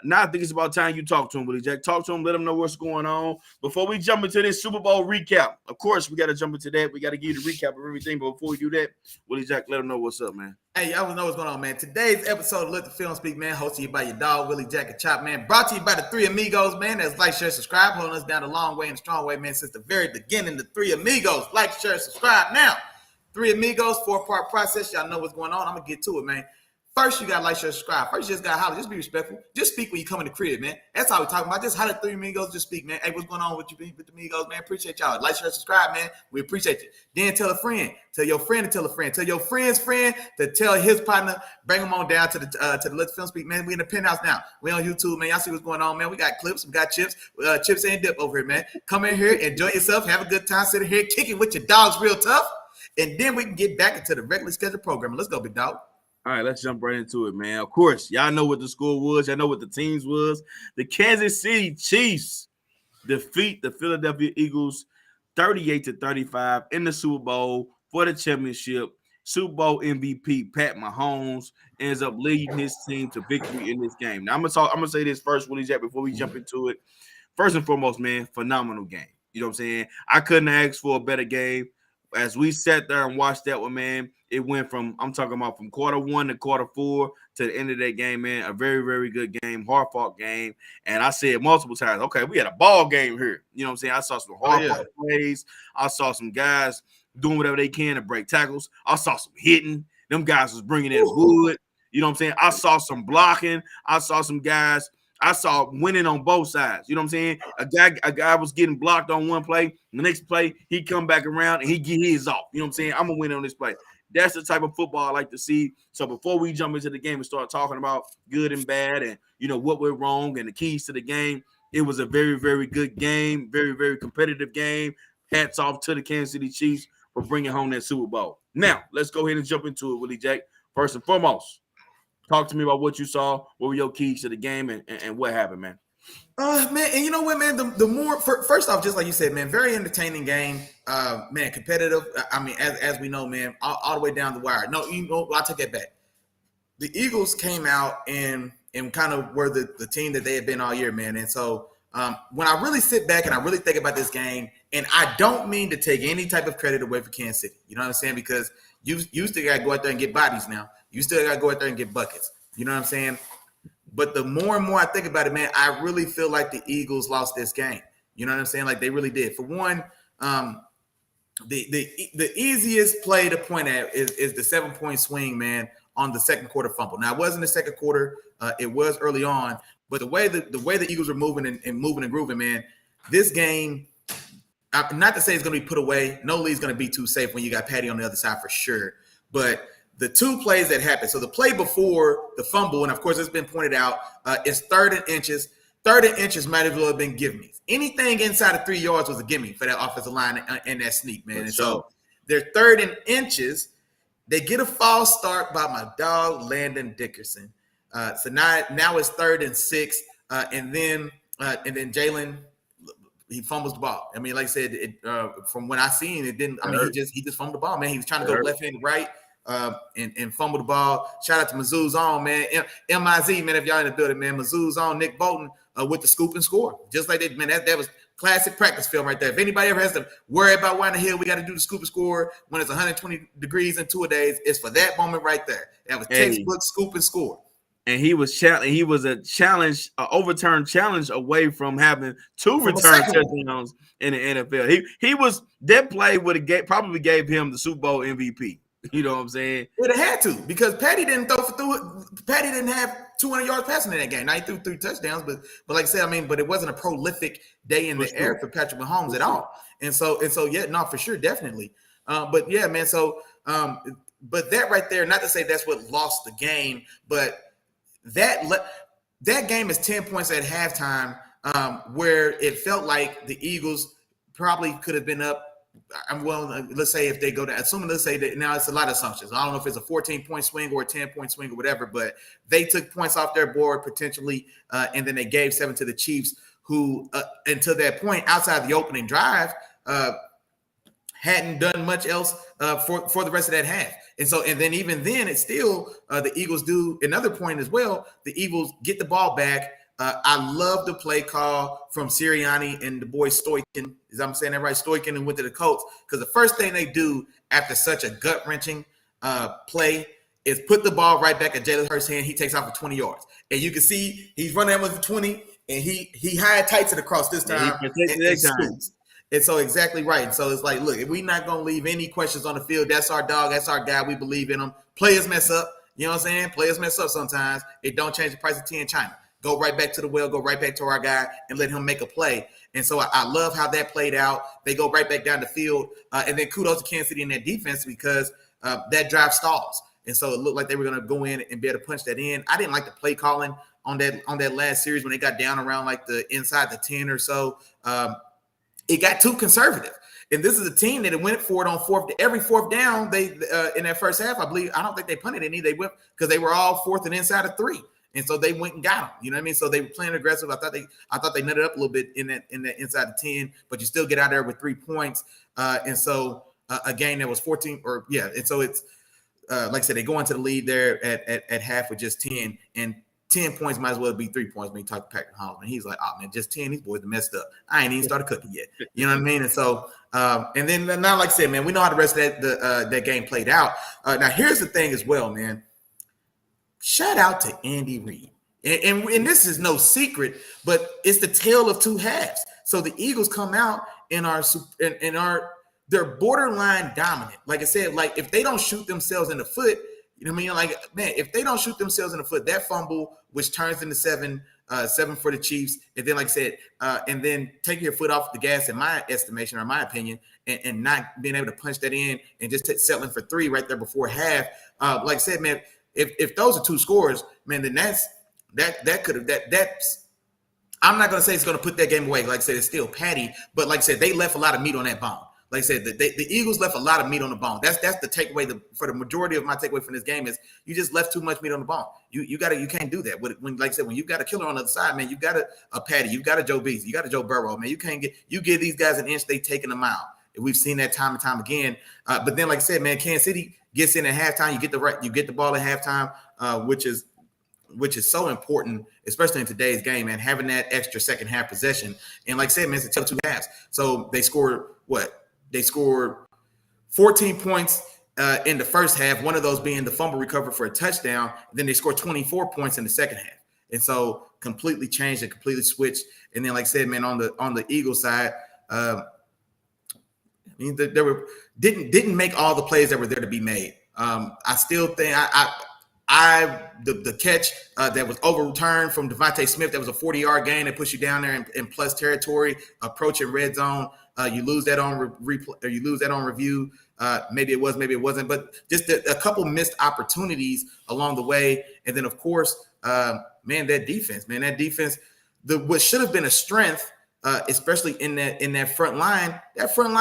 Now I think it's about time you talk to him, Willie Jack. Talk to him, let him know what's going on. Before we jump into this Super Bowl recap, of course, we got to jump into that. We got to give you the recap of everything. But before we do that, Willie Jack, let him know what's up, man. Hey, y'all know what's going on, man. Today's episode of Let the Film Speak, man, hosted you by your dog, Willie Jack and Chop, man. Brought to you by the 3 Amigos, man. That's like, share, subscribe. Holding us down a long way and a strong way, man, since the very beginning. The 3 Amigos. Like, share, subscribe. Now, 3 Amigos, 4-part process. Y'all know what's going on. I'm going to get to it, man. First, you got to like, share, subscribe. First, you just got to holler. Just be respectful. Just speak when you come in the crib, man. That's all we're talking about. Just holler at 3 Amigos. Just speak, man. Hey, what's going on with you, with the Amigos, man? Appreciate y'all. Like, share, subscribe, man. We appreciate you. Then tell a friend. Tell your friend to tell a friend. Tell your friend's friend to tell his partner. Bring them on down to the Let the Film Speak, man. We in the penthouse now. We on YouTube, man. Y'all see what's going on, man. We got clips. We got chips. Chips and dip over here, man. Come in here. Enjoy yourself. Have a good time. Sit here. Kick it with your dogs real tough. And then we can get back into the regularly scheduled program. Let's go, big dog. All right, let's jump right into it, man. Of course, y'all know what the score was. Y'all know what the teams was. The Kansas City Chiefs defeat the Philadelphia Eagles 38-35 in the Super Bowl for the championship. Super Bowl MVP Pat Mahomes ends up leading his team to victory in this game. Now, I'm gonna say this first, Willie Jack, before we jump into it. First and foremost, man, phenomenal game. You know what I'm saying? I couldn't ask for a better game. As we sat there and watched that one, man, it went from quarter 1 to quarter 4 to the end of that game, man. A very, very good game, hard-fought game. And I said multiple times, okay, we had a ball game here. You know what I'm saying? I saw some hard-fought plays. I saw some guys doing whatever they can to break tackles. I saw some hitting. Them guys was bringing that wood. You know what I'm saying? I saw some blocking. I saw some guys. I saw winning on both sides. You know what I'm saying? A guy was getting blocked on one play. The next play, he come back around and he get his off. You know what I'm saying? I'm gonna win on this play. That's the type of football I like to see. So before we jump into the game and start talking about good and bad and what went wrong and the keys to the game, it was a very, very good game, very, very competitive game. Hats off to the Kansas City Chiefs for bringing home that Super Bowl. Now, let's go ahead and jump into it, Willie Jack. First and foremost, talk to me about what you saw. What were your keys to the game and what happened, man? Man, and you know what, man? The more first off, just like you said, man, very entertaining game. Man, competitive. I mean, as we know, man, all the way down the wire. No, I'll take that back. The Eagles came out and kind of were the team that they had been all year, man. And so when I really sit back and I really think about this game, and I don't mean to take any type of credit away from Kansas City, you know what I'm saying? Because you still got to go out there and get bodies now. You still got to go out there and get buckets. You know what I'm saying? But the more and more I think about it, man, I really feel like the Eagles lost this game. You know what I'm saying? Like they really did. For one, the easiest play to point at is the 7-point swing, man, on the second quarter fumble. Now, it wasn't the second quarter. It was early on. But the way the Eagles were moving and grooving, man, this game, not to say it's going to be put away. No lead's going to be too safe when you got Patty on the other side for sure. But the two plays that happened. So the play before the fumble, and of course it's been pointed out, is 3rd and inches. 3rd and inches might as well have been gimme. Anything inside of 3 yards was a gimme for that offensive line and that sneak, man. And so they're 3rd and inches. They get a false start by my dog Landon Dickerson. So now it's 3rd and 6, and then Jalen, he fumbles the ball. I mean, like I said, from when I seen it, didn't. I mean, he just fumbled the ball, man. He was trying to go left hand to right. And fumble the ball. Shout out to Mizzou's own, man. MIZ, man, if y'all in the building, man. Mizzou's own Nick Bolton with the scoop and score. Just like that, man. That was classic practice film right there. If anybody ever has to worry about why in the hell we got to do the scoop and score when it's 120 degrees in 2 days, it's for that moment right there. That was textbook scoop and score. And he was a challenge, overturned challenge away from having 2 return touchdowns in the NFL. He was that play probably gave him the Super Bowl MVP. You know what I'm saying? It had to, because Patty didn't throw through it. Patty didn't have 200 yards passing in that game. Now he threw 3 touchdowns, but like I said, I mean, but it wasn't a prolific day in the air for Patrick Mahomes at all. And so yeah, no, for sure, definitely. But yeah, man. So, but that right there, not to say that's what lost the game, but that game is 10 points at halftime, where it felt like the Eagles probably could have been up. Let's say if they go down, let's say that now it's a lot of assumptions. I don't know if it's a 14-point swing or a 10-point swing or whatever, but they took points off their board potentially, and then they gave 7 to the Chiefs, who until that point, outside the opening drive, hadn't done much else for the rest of that half. And then even then, it's still the Eagles do another point as well. The Eagles get the ball back. I love the play call from Sirianni and the boy Stoichen. Is I'm saying that right? Stoichen and went to the Colts, because the first thing they do after such a gut-wrenching play is put the ball right back at Jalen Hurts' hand. He takes off for 20 yards. And you can see he's running out with the 20, and he high tights it across this time. And so exactly right. And so it's like, look, if we're not going to leave any questions on the field, that's our dog, that's our guy. We believe in him. Players mess up. You know what I'm saying? Players mess up sometimes. It don't change the price of tea in China. Go right back to the well, go right back to our guy, and let him make a play. And so I love how that played out. They go right back down the field. And then kudos to Kansas City in their defense, because that drive stalls. And so it looked like they were going to go in and be able to punch that in. I didn't like the play calling on that last series when they got down around like the inside the 10 or so. It got too conservative. And this is a team that went for it on every fourth down. They in that first half, I don't think they punted any. They went because they were all fourth and inside of 3. And so they went and got them. You know what I mean? So they were playing aggressive. I thought they nutted up a little bit in that inside the 10, but you still get out there with 3 points. And so a game that was 14 or yeah. And so it's like I said, they go into the lead there at half with just 10, and 10 points might as well be 3 points when you talk to Patrick Mahomes. And he's like, oh man, just 10. These boys are messed up. I ain't even started cooking yet. You know what I mean? And so and then now, like I said, man, we know how the rest of that game played out. Now here's the thing as well, man. Shout out to Andy Reid. And this is no secret, but it's the tale of 2 halves. So the Eagles come out they're borderline dominant. Like I said, like if they don't shoot themselves in the foot, You know what I mean? Like, man, if they don't shoot themselves in the foot, that fumble, which turns into seven for the Chiefs, and then, like I said, and then taking your foot off the gas, in my estimation or my opinion, and not being able to punch that in and just settling for 3 right there before half. Like I said, man, if those are 2 scores, man, then that's I'm not going to say it's going to put that game away. Like I said, it's still Patty, but like I said, they left a lot of meat on that bone. Like I said, the Eagles left a lot of meat on the bone. That's the takeaway. For the majority of my takeaway from this game is you just left too much meat on the bone. You can't do that. When like I said, when you got a killer on the other side, man, you got a Patty, you got a Joe Beasley, you got a Joe Burrow, man. You give these guys an inch, they taking a mile. And we've seen that time and time again. But then, like I said, man, Kansas City gets in at halftime. You get the ball at halftime, which is so important, especially in today's game, man, having that extra second half possession. And like I said, man, it's a tough 2 halves. So they scored what? They scored 14 points in the first half, one of those being the fumble recovery for a touchdown. Then they scored 24 points in the second half. And so completely changed and completely switched. And then, like I said, man, on the Eagles side, I mean, there were didn't make all the plays that were there to be made. I still think the catch that was overturned from Devontae Smith, that was a 40-yard gain that puts you down there in plus territory, approaching red zone. You lose that on replay, or you lose that on review. Maybe it was, maybe it wasn't, but just a couple missed opportunities along the way. And then, of course, that defense, what should have been a strength, especially in that front line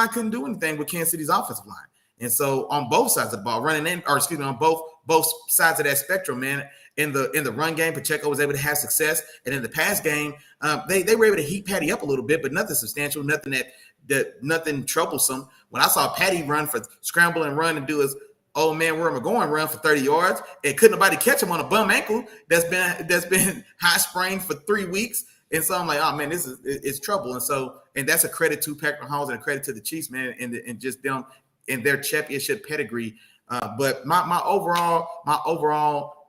couldn't do anything with Kansas City's offensive line. And so on both sides of the ball, on both sides of that spectrum, man, in the run game, Pacheco was able to have success. And in the pass game, they were able to heat Patty up a little bit, but nothing substantial, nothing troublesome. When I saw Patty scramble and run and do his "oh man, where am I going?" run for 30 yards, and couldn't nobody catch him on a bum ankle that's been high sprained for 3 weeks. And so I'm like, oh man, it's trouble. And that's a credit to Patrick Mahomes and a credit to the Chiefs, man, and just them in their championship pedigree. But my overall,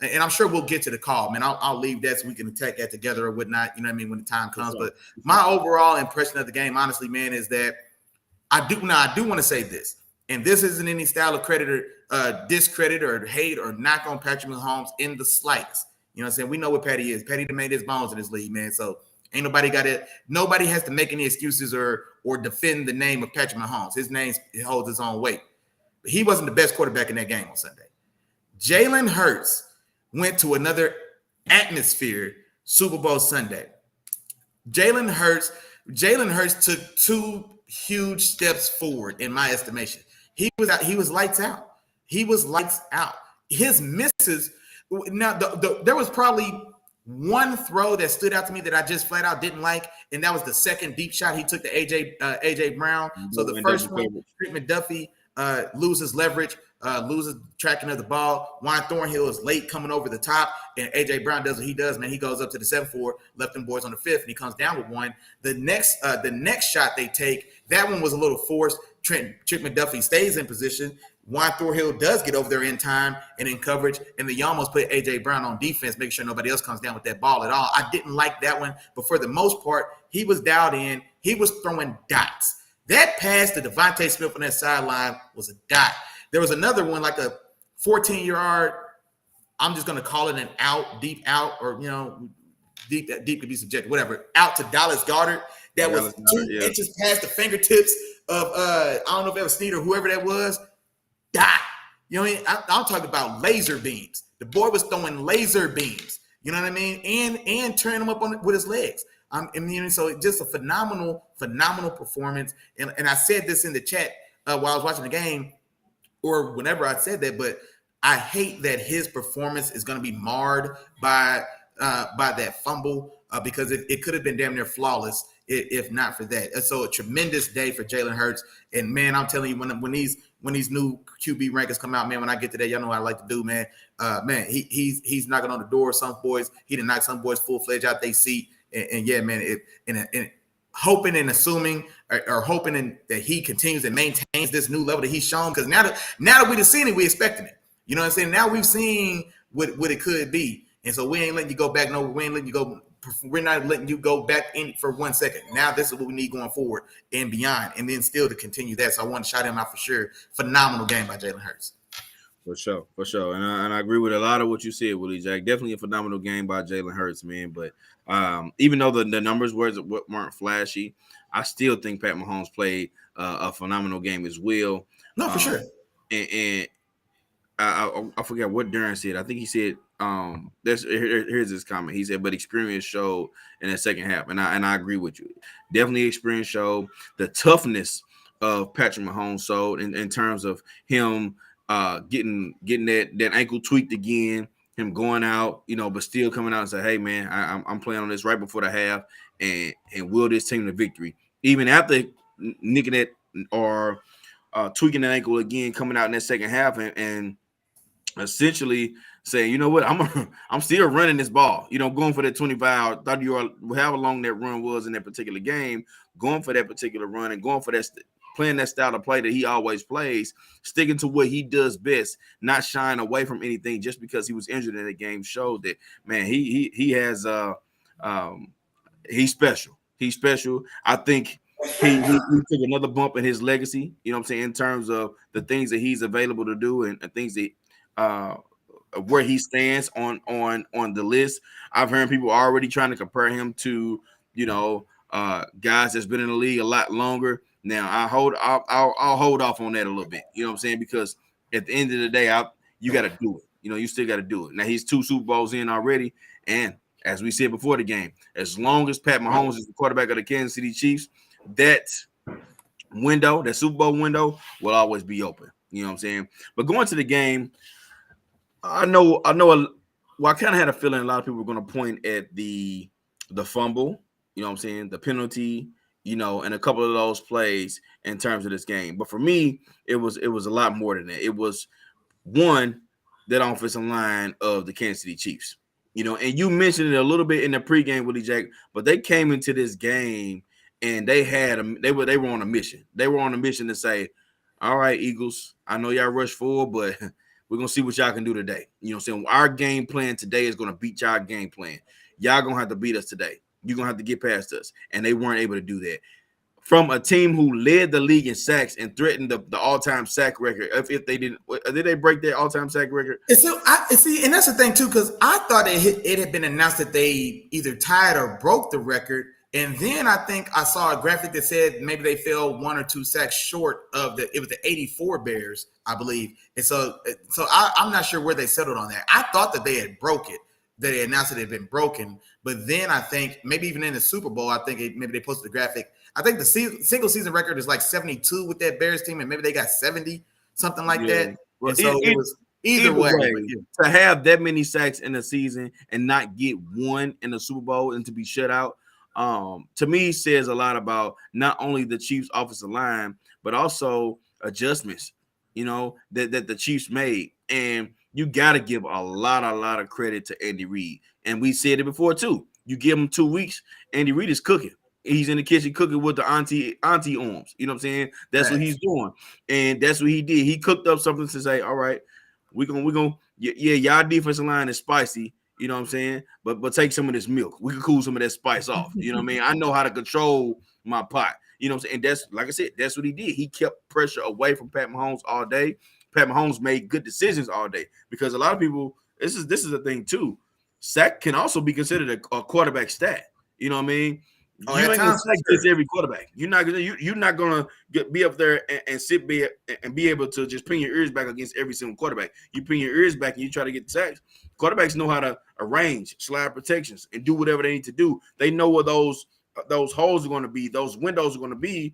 and I'm sure we'll get to the call, man. I'll leave that so we can attack that together or whatnot. You know what I mean, when the time comes. But my overall impression of the game, honestly, man, is that I do want to say this, and this isn't any style of credit or discredit or hate or knock on Patrick Mahomes in the slightest. You know what I'm saying? We know what Patty is. Patty made his bones in this league, man. So ain't nobody has to make any excuses or defend the name of Patrick Mahomes. His name holds its own weight. But he wasn't the best quarterback in that game on Sunday. Jalen Hurts went to another atmosphere Super Bowl Sunday. Jalen Hurts took 2 huge steps forward, in my estimation. He was lights out. His misses. Now, there was probably one throw that stood out to me that I just flat out didn't like, and that was the second deep shot he took to AJ Brown. So the first one, Trent McDuffie loses leverage, loses tracking of the ball. Juan Thornhill is late coming over the top, and AJ Brown does what he does, man. He goes up to the 7-4, left them boys on the 5th, and he comes down with one. The next shot they take, that one was a little forced. Trent McDuffie stays in position. Juan Thornhill does get over there in time and in coverage, and then you almost put A.J. Brown on defense, make sure nobody else comes down with that ball at all. I didn't like that one, but for the most part, he was dialed in. He was throwing dots. That pass to Devontae Smith on that sideline was a dot. There was another one, like a 14-yard, I'm just going to call it an out, deep out, or, deep could be subjective, whatever, out to Dallas Goedert. That was 2 inches past the fingertips of, I don't know if it was Snead or whoever that was. Dot. You know what I mean? I'm talking about laser beams. The boy was throwing laser beams. You know what I mean? And turning them up with his legs. So it's just a phenomenal performance. And I said this in the chat while I was watching the game, or whenever I said that, but I hate that his performance is going to be marred by that fumble because it could have been damn near flawless if not for that. And so a tremendous day for Jalen Hurts. And man, I'm telling you, when these new QB rankings come out, man, when I get to that, y'all know what I like to do, man. He's knocking on the door of some boys. He done knocked some boys full-fledged out their seat. And yeah, man, hoping and assuming or hoping that he continues and maintains this new level that he's shown. Because now that we've seen it, we expecting it. You know what I'm saying? Now we've seen what it could be. And so we ain't letting you go back. No, we ain't letting you go. We're not letting you go back in for 1 second. Now this is what we need going forward and beyond, and then still to continue that. So I want to shout him out for sure. Phenomenal game by Jalen Hurts. For sure, and I agree with a lot of what you said, Willie Jack. Definitely a phenomenal game by Jalen Hurts, man. But even though the numbers weren't flashy, I still think Pat Mahomes played a phenomenal game as well. No, for sure. And I forget what Darren said. I think he said, here's his comment. He said, but experience showed in the second half, and I agree with you. Definitely experience showed. The toughness of Patrick Mahomes showed in terms of him getting that ankle tweaked again, him going out, but still coming out and say, hey man, I'm playing on this right before the half and will this team the victory. Even after nicking it or tweaking that ankle again, coming out in that second half and essentially saying, you know what, I'm still running this ball, going for that 25. Thought you were however long that run was in that particular game, going for that particular run and going for that, playing that style of play that he always plays, sticking to what he does best, not shying away from anything just because he was injured in the game, showed that, man, he has he's special. He's special. I think he took another bump in his legacy, I'm saying, in terms of the things that he's available to do and things that where he stands on the list. I've heard people already trying to compare him to, guys that's been in the league a lot longer. Now I'll hold off on that a little bit, what I'm saying, because at the end of the day, you got to do it. You still got to do it. Now he's 2 Super Bowls in already, and as we said before the game, as long as Pat Mahomes is the quarterback of the Kansas City Chiefs, that window, that Super Bowl window, will always be open. You know what I'm saying? But going to the game, I know. Well, I kind of had a feeling a lot of people were going to point at the fumble. You know what I'm saying? The penalty. And a couple of those plays in terms of this game. But for me, it was a lot more than that. It was one, that offensive line of the Kansas City Chiefs. And you mentioned it a little bit in the pregame, Willie Jack, but they came into this game and they were on a mission. They were on a mission to say, all right, Eagles, I know y'all rush forward, but we're going to see what y'all can do today. You know what I'm saying? Our game plan today is going to beat y'all game plan. Y'all going to have to beat us today. You're going to have to get past us. And they weren't able to do that. From a team who led the league in sacks and threatened the all-time sack record. If they did they break their all-time sack record? And so and that's the thing too, because I thought it had been announced that they either tied or broke the record. And then I think I saw a graphic that said maybe they fell 1 or 2 sacks short of it was the 84 Bears, I believe. And so I'm not sure where they settled on that. I thought that they had broke it, that they announced that it had been broken. But then I think maybe even in the Super Bowl, I think maybe they posted the graphic. I think the single season record is like 72 with that Bears team, and maybe they got 70, something like that. Well, and so it was either way. To have that many sacks in a season and not get one in the Super Bowl and to be shut out, to me says a lot about not only the Chiefs' offensive line, but also adjustments, that the Chiefs made. And you got to give a lot of credit to Andy Reid. And we said it before too. You give him 2 weeks, Andy Reid is cooking. He's in the kitchen cooking with the auntie arms. You know what I'm saying? That's what he's doing. And that's what he did. He cooked up something to say, all right, we're gonna y'all defensive line is spicy, you know what I'm saying? But take some of this milk. We can cool some of that spice off. You know what I mean? I know how to control my pot. You know what I'm saying? And that's, like I said, that's what he did. He kept pressure away from Pat Mahomes all day. Pat Mahomes made good decisions all day, because a lot of people, this is the thing too. Sack can also be considered a quarterback stat. You know what I mean? You ain't gonna sack this every quarterback. You're not gonna be up there and sit and be able to just pin your ears back against every single quarterback. You pin your ears back and you try to get sacks. Quarterbacks know how to arrange slide protections and do whatever they need to do. They know where those holes are going to be, those windows are going to be,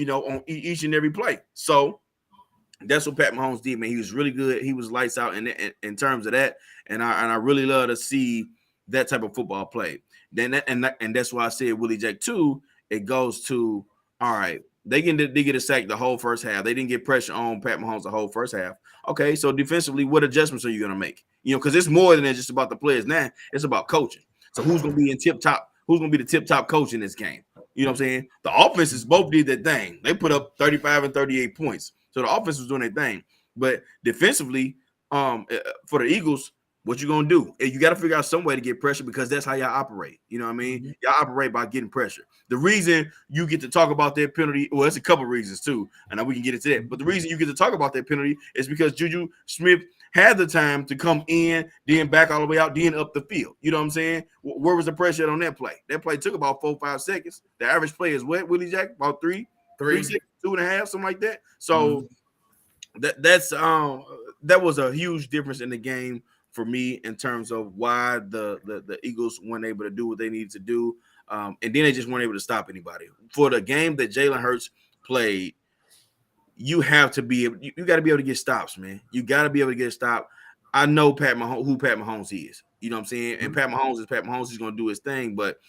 on each and every play. So that's what Pat Mahomes did, man. He was really good. He was lights out in terms of that, and I really love to see that type of football play. And that's why I said Willie Jack too. It goes to, all right, they get a sack the whole first half. They didn't get pressure on Pat Mahomes the whole first half. Okay, so defensively, what adjustments are you going to make? Because it's more than just about the players now. It's about coaching. So who's going to be who's going to be the tip-top coach in this game? You know what I'm saying? The offenses both did their thing. They put up 35 and 38 points. So the offense was doing their thing. But defensively, for the Eagles, what you gonna do? You got to figure out some way to get pressure, because that's how y'all operate. You know what I mean? Mm-hmm. Y'all operate by getting pressure. The reason you get to talk about that penalty, well, it's a couple reasons too, and we can get into that. But the reason you get to talk about that penalty is because Juju Smith had the time to come in, then back all the way out, then up the field. You know what I'm saying? Where was the pressure on that play? That play took about 4-5 seconds. The average play is what, Willie Jack? About three seconds, 2.5, something like that. So that was a huge difference in the game for me in terms of why the Eagles weren't able to do what they needed to do. And then they just weren't able to stop anybody. For the game that Jalen Hurts played, you have to be able, you got to be able to get stops, man. You got to be able to get a stop. I know who Pat Mahomes is. You know what I'm saying? And Pat Mahomes is Pat Mahomes. He's going to do his thing, but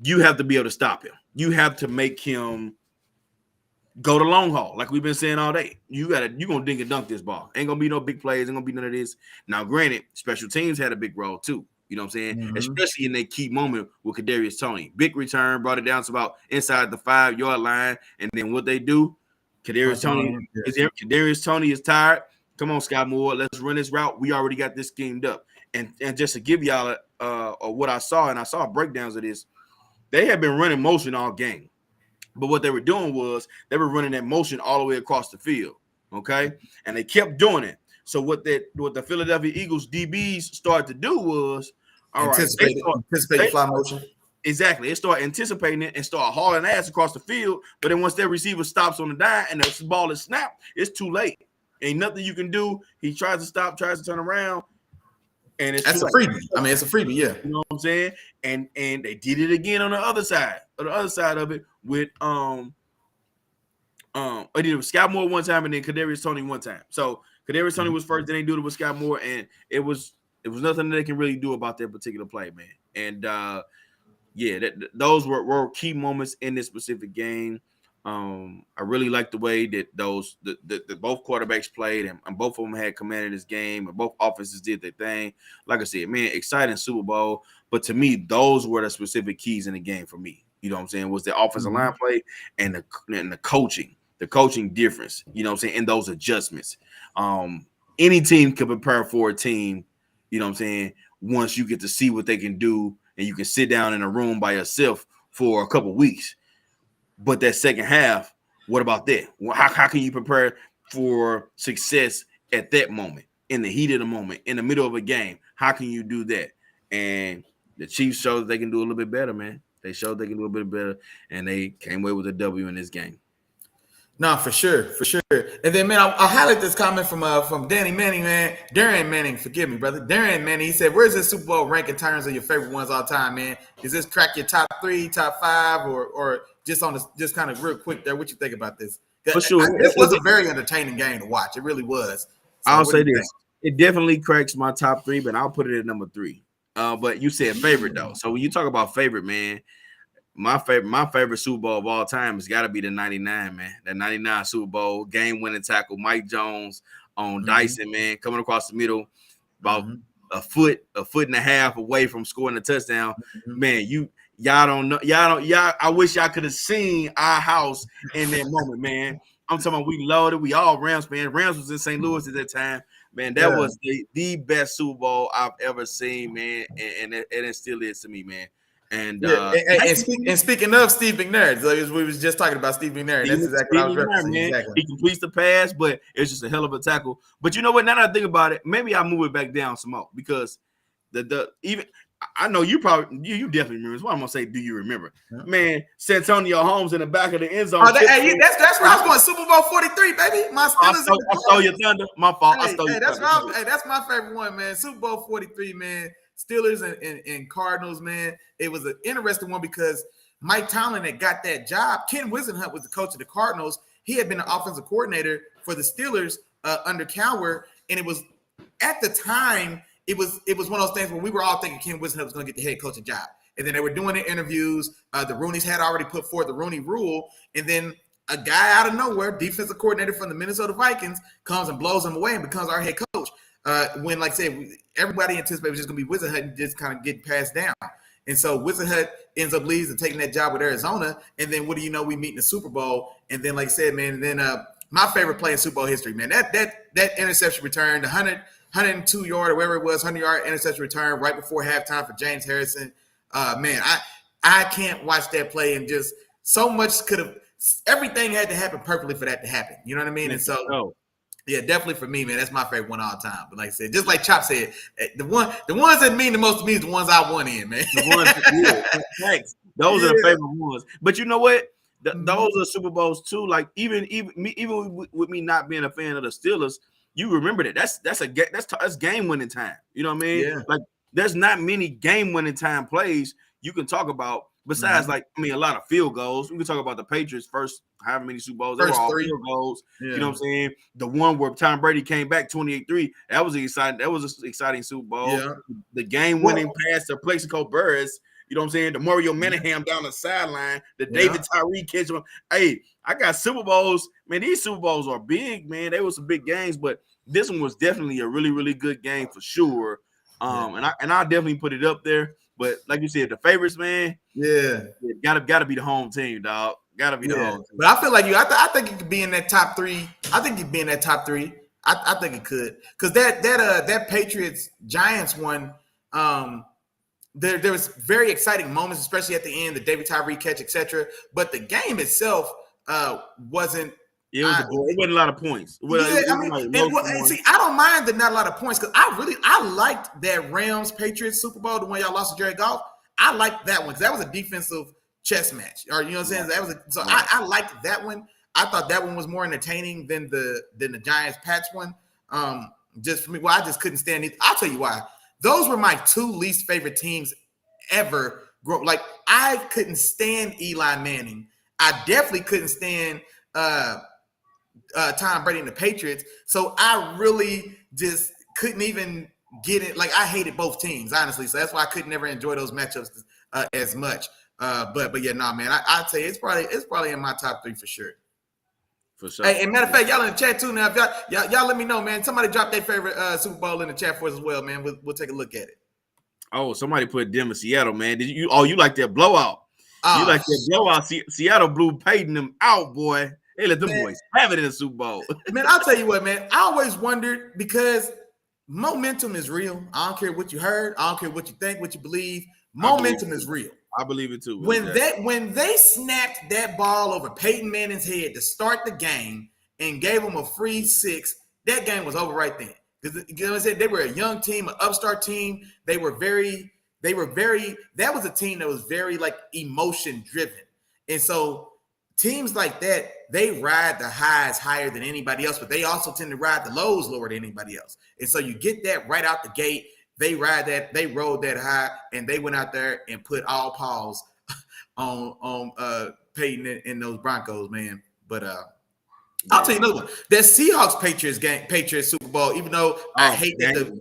you have to be able to stop him. You have to make him go the long haul, like we've been saying all day. You're gonna dink and dunk this ball. Ain't gonna be no big plays, ain't gonna be none of this. Now, granted, special teams had a big role too. You know what I'm saying? Especially in that key moment with Kadarius Toney. Big return, brought it down to about inside the 5-yard line. And then what they do, Kadarius Toney is tired. Come on, Scott Moore, let's run this route. We already got this schemed up. And just to give y'all what I saw, and I saw breakdowns of this, they had been running motion all game. But what they were doing was they were running that motion all the way across the field, okay? And they kept doing it. So what the Philadelphia Eagles DBs started to do was, anticipate fly motion. Exactly. They start anticipating it and start hauling ass across the field. But then once their receiver stops on the dime and the ball is snapped, it's too late. Ain't nothing you can do. He tries to stop, tries to turn around, and it's a freebie. I mean, it's a freebie, yeah. You know what I'm saying? And they did it again on the other side. On the other side of it with I did it with Scott Moore one time and then Kadarius Toney one time. So Kadarius Toney was first, then they do it with Scott Moore, and it was nothing that they can really do about that particular play, man. And those were key moments in this specific game. I really like the way that both quarterbacks played, and both of them had command of this game, and both offenses did their thing. Like I said, man, exciting Super Bowl. But to me, those were the specific keys in the game for me. You know what I'm saying? Was the offensive line play and the coaching difference. You know what I'm saying? And those adjustments. Any team can prepare for a team. You know what I'm saying? Once you get to see what they can do, and you can sit down in a room by yourself for a couple weeks. But that second half, what about that? How can you prepare for success at that moment, in the heat of the moment, in the middle of a game? How can you do that? And the Chiefs showed that they can do a little bit better, man. They showed they can do a little bit better, and they came away with a W in this game. No, for sure. And then, man, I'll highlight this comment from Danny Manning, man. Darren Manning, forgive me, brother. Darren Manning, he said, where's this Super Bowl rank in terms of your favorite ones all time, man? Does this crack your top 3, top 5, or just kind of real quick there? What you think about this? For sure. This was a very entertaining game to watch. It really was. So I'll say this. It definitely cracks my top 3, but I'll put it at number 3. But you said favorite, though. So when you talk about favorite, man, my favorite Super Bowl of all time has got to be the 99, man. That 99 Super Bowl, game-winning tackle, Mike Jones on Dyson, man, coming across the middle, about a foot and a half away from scoring a touchdown. Man, y'all don't know. I wish y'all could have seen our house in that moment, man. I'm talking about we loaded. We all Rams, man. Rams was in St. Louis at that time. Man, that was the best Super Bowl I've ever seen, man. And it still is to me, man. And speaking of Steve McNair, we was just talking about Steve McNair. That's exactly what I was referencing. Exactly. He completes the pass, but it's just a hell of a tackle. But you know what? Now that I think about it, maybe I'll move it back down some more because even I know you definitely remember. That's why I'm gonna say, do you remember? Yeah. Man, Santonio Holmes in the back of the end zone. That's where I was going. Super Bowl 43, baby. My Steelers. I stole your thunder. My fault. That's my favorite one, man. Super Bowl 43, man. Steelers and Cardinals, man. It was an interesting one because Mike Tomlin had got that job. Ken Whisenhunt was the coach of the Cardinals. He had been the offensive coordinator for the Steelers under Cowher, and it was at the time. It was one of those things where we were all thinking Ken Whisenhunt was going to get the head coaching job. And then they were doing the interviews. The Rooneys had already put forth the Rooney Rule. And then a guy out of nowhere, defensive coordinator from the Minnesota Vikings, comes and blows him away and becomes our head coach. When, like I said, everybody anticipated it was just going to be Whisenhunt and just kind of get passed down. And so Whisenhunt ends up leaves and taking that job with Arizona. And then what do you know? We meet in the Super Bowl. And then, like I said, man, and then my favorite play in Super Bowl history, man, that interception return, the 102-yard or whatever it was, 100-yard interception return right before halftime for James Harrison. Man, I can't watch that play, and just so much everything had to happen perfectly for that to happen. You know what I mean? And so Yeah, definitely for me, man. That's my favorite one all time. But like I said, just like Chop said, the ones that mean the most to me is the ones I won in, man. The ones, thanks. Those are the favorite ones. But you know what? Those are Super Bowls too. Like even with me not being a fan of the Steelers, you remember that. That's game winning time. You know what I mean? Yeah. Like there's not many game winning time plays you can talk about. Besides, like a lot of field goals. We can talk about the Patriots first, however many Super Bowls. They were all field goals. Yeah. You know what I'm saying? The one where Tom Brady came back 28-3. That was exciting. That was an exciting Super Bowl. Yeah. The game-winning pass to Plaxico Burress. You know what I'm saying? The Mario Manningham down the sideline. The David Tyree catch. Hey, I got Super Bowls. Man, these Super Bowls are big, man. They were some big games, but this one was definitely a really, really good game for sure. And I definitely put it up there. But like you said, the favorites, man. Yeah, gotta be the home team, dog. Gotta be the home team. But I feel like I think it could be in that top three. I think it'd be in that top three. I think it could, because that Patriots Giants one. There was very exciting moments, especially at the end, the David Tyree catch, etc. But the game itself wasn't. It wasn't a lot of points. I don't mind the not a lot of points, because I liked that Rams Patriots Super Bowl, the one y'all lost to Jared Goff. I liked that one because that was a defensive chess match. Or you know what I'm saying? I liked that one. I thought that one was more entertaining than the Giants Pats one. Just for me, I just couldn't stand it. I'll tell you why. Those were my two least favorite teams ever. Like I couldn't stand Eli Manning. I definitely couldn't stand Tom Brady and the Patriots. So I really just couldn't even get it. Like I hated both teams, honestly. So that's why I could never enjoy those matchups as much. But yeah, man. I'd say it's probably in my top three for sure. For sure. Hey, and matter of fact, y'all in the chat too now. If y'all let me know, man. Somebody drop their favorite Super Bowl in the chat for us as well, man. We'll take a look at it. Oh, somebody put Denver, Seattle, man. Did you? Oh, you like that blowout? You like that blowout? Seattle blew Peyton them out, boy. They let them boys have it in the Super Bowl. Man, I'll tell you what, man. I always wondered, because momentum is real. I don't care what you heard. I don't care what you think, what you believe. Momentum is real. I believe it too. When they snapped that ball over Peyton Manning's head to start the game and gave him a free 6, that game was over right then. Because you know what I'm saying? They were a young team, an upstart team. That was a team that was very like emotion driven. And so teams like that, they ride the highs higher than anybody else, but they also tend to ride the lows lower than anybody else. And so you get that right out the gate. They rode that high, and they went out there and put all paws on Peyton and those Broncos, man. But I'll tell you another one. That Seahawks Patriots Super Bowl, even though I hate that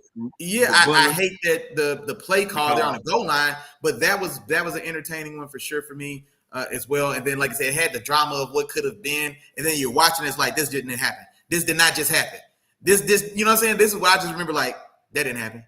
I hate that the play call there on the goal line, but that was an entertaining one for sure for me as well. And then, like I said, it had the drama of what could have been, and then you're watching it's like, this didn't happen. This did not just happen. This you know what I'm saying? This is what I just remember, like, that didn't happen.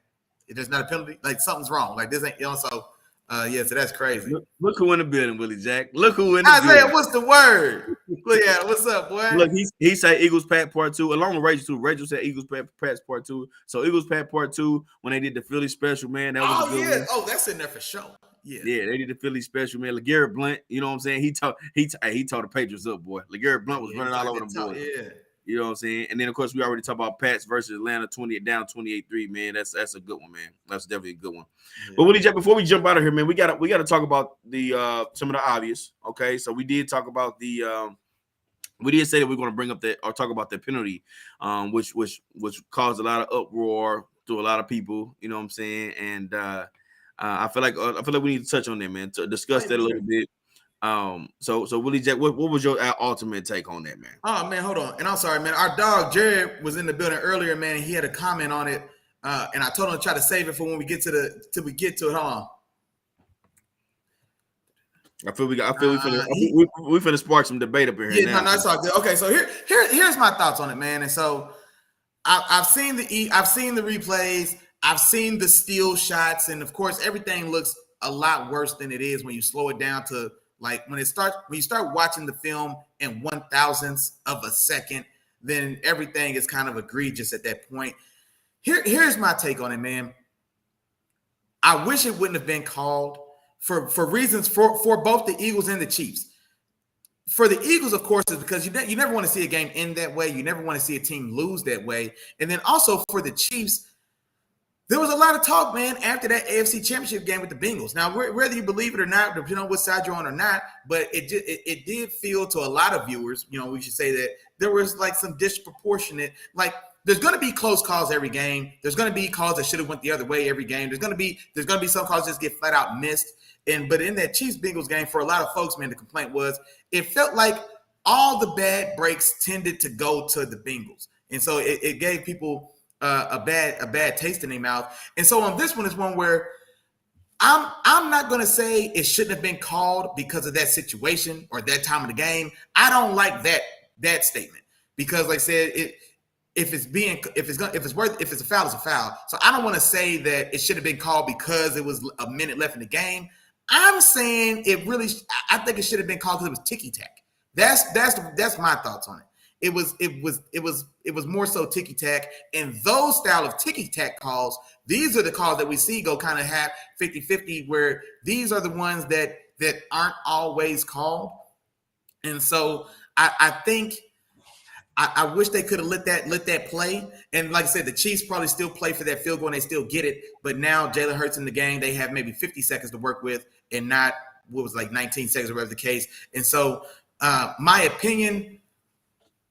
There's not a penalty. Like something's wrong. Like this ain't, you know. So so that's crazy. Look who in the building, Willie Jack. Look who in the building. Isaiah, what's the word? Look at what's up, boy. Look, he said Eagles Pat Part 2, along with Rachel too. Rachel said Eagles Pat Part 2. So Eagles Pat Part 2 when they did the Philly special, man. That was a good one. Oh, that's in there for sure. Yeah, they did the Philly special, man. LeGarrette Blount, you know what I'm saying? He tore the Patriots up, boy. LeGarrette Blount was running all over them boys. Yeah. You know what I'm saying? And then, of course, we already talked about Pats versus Atlanta, 28-3, man. That's a good one, man. That's definitely a good one. Yeah. But Willie Jack, before we jump out of here, man, we gotta talk about the some of the obvious. Okay, so we did talk about the we did say that we're going to bring up that or talk about the penalty, which caused a lot of uproar to a lot of people. You know what I'm saying? And I feel like we need to touch on that, man, to discuss that a little bit. So Willie Jack, what was your ultimate take on that, man? Oh man, hold on. And I'm sorry, man. Our dog Jared was in the building earlier, man. And he had a comment on it. And I told him to try to save it for when we get to it. Hold on. I feel we finna spark some debate up here. Yeah, no, that's all good. Okay, so here's my thoughts on it, man. And so I've seen the replays, I've seen the steal shots, and of course everything looks a lot worse than it is when you slow it down to like when you start watching the film in 1/1000th of a second, then everything is kind of egregious at that point. Here's my take on it, man. I wish it wouldn't have been called for reasons for both the Eagles and the Chiefs. for the Eagles, of course, is because you never want to see a game end that way. You never want to see a team lose that way. And then also for the Chiefs, there was a lot of talk, man, after that AFC Championship game with the Bengals. Now, whether you believe it or not, depending on what side you're on or not, but it did feel to a lot of viewers, we should say that there was like some disproportionate, like there's going to be close calls every game. There's going to be calls that should have went the other way every game. There's going to be some calls that just get flat out missed. But in that Chiefs Bengals game, for a lot of folks, man, the complaint was it felt like all the bad breaks tended to go to the Bengals, and so it gave people a bad taste in their mouth. And so on this one is one where I'm not going to say it shouldn't have been called because of that situation or that time of the game. I don't like that statement because, like I said, if it's a foul, it's a foul. So I don't want to say that it should have been called because it was a minute left in the game. I'm saying I think it should have been called because it was ticky tack. That's my thoughts on it. It was more so ticky tack, and those style of ticky tack calls, these are the calls that we see go kind of have 50-50, where these are the ones that aren't always called. And so I think I wish they could have let that play. And like I said, the Chiefs probably still play for that field goal and they still get it. But now Jalen Hurts in the game, they have maybe 50 seconds to work with and not what was like 19 seconds or whatever the case. And so my opinion,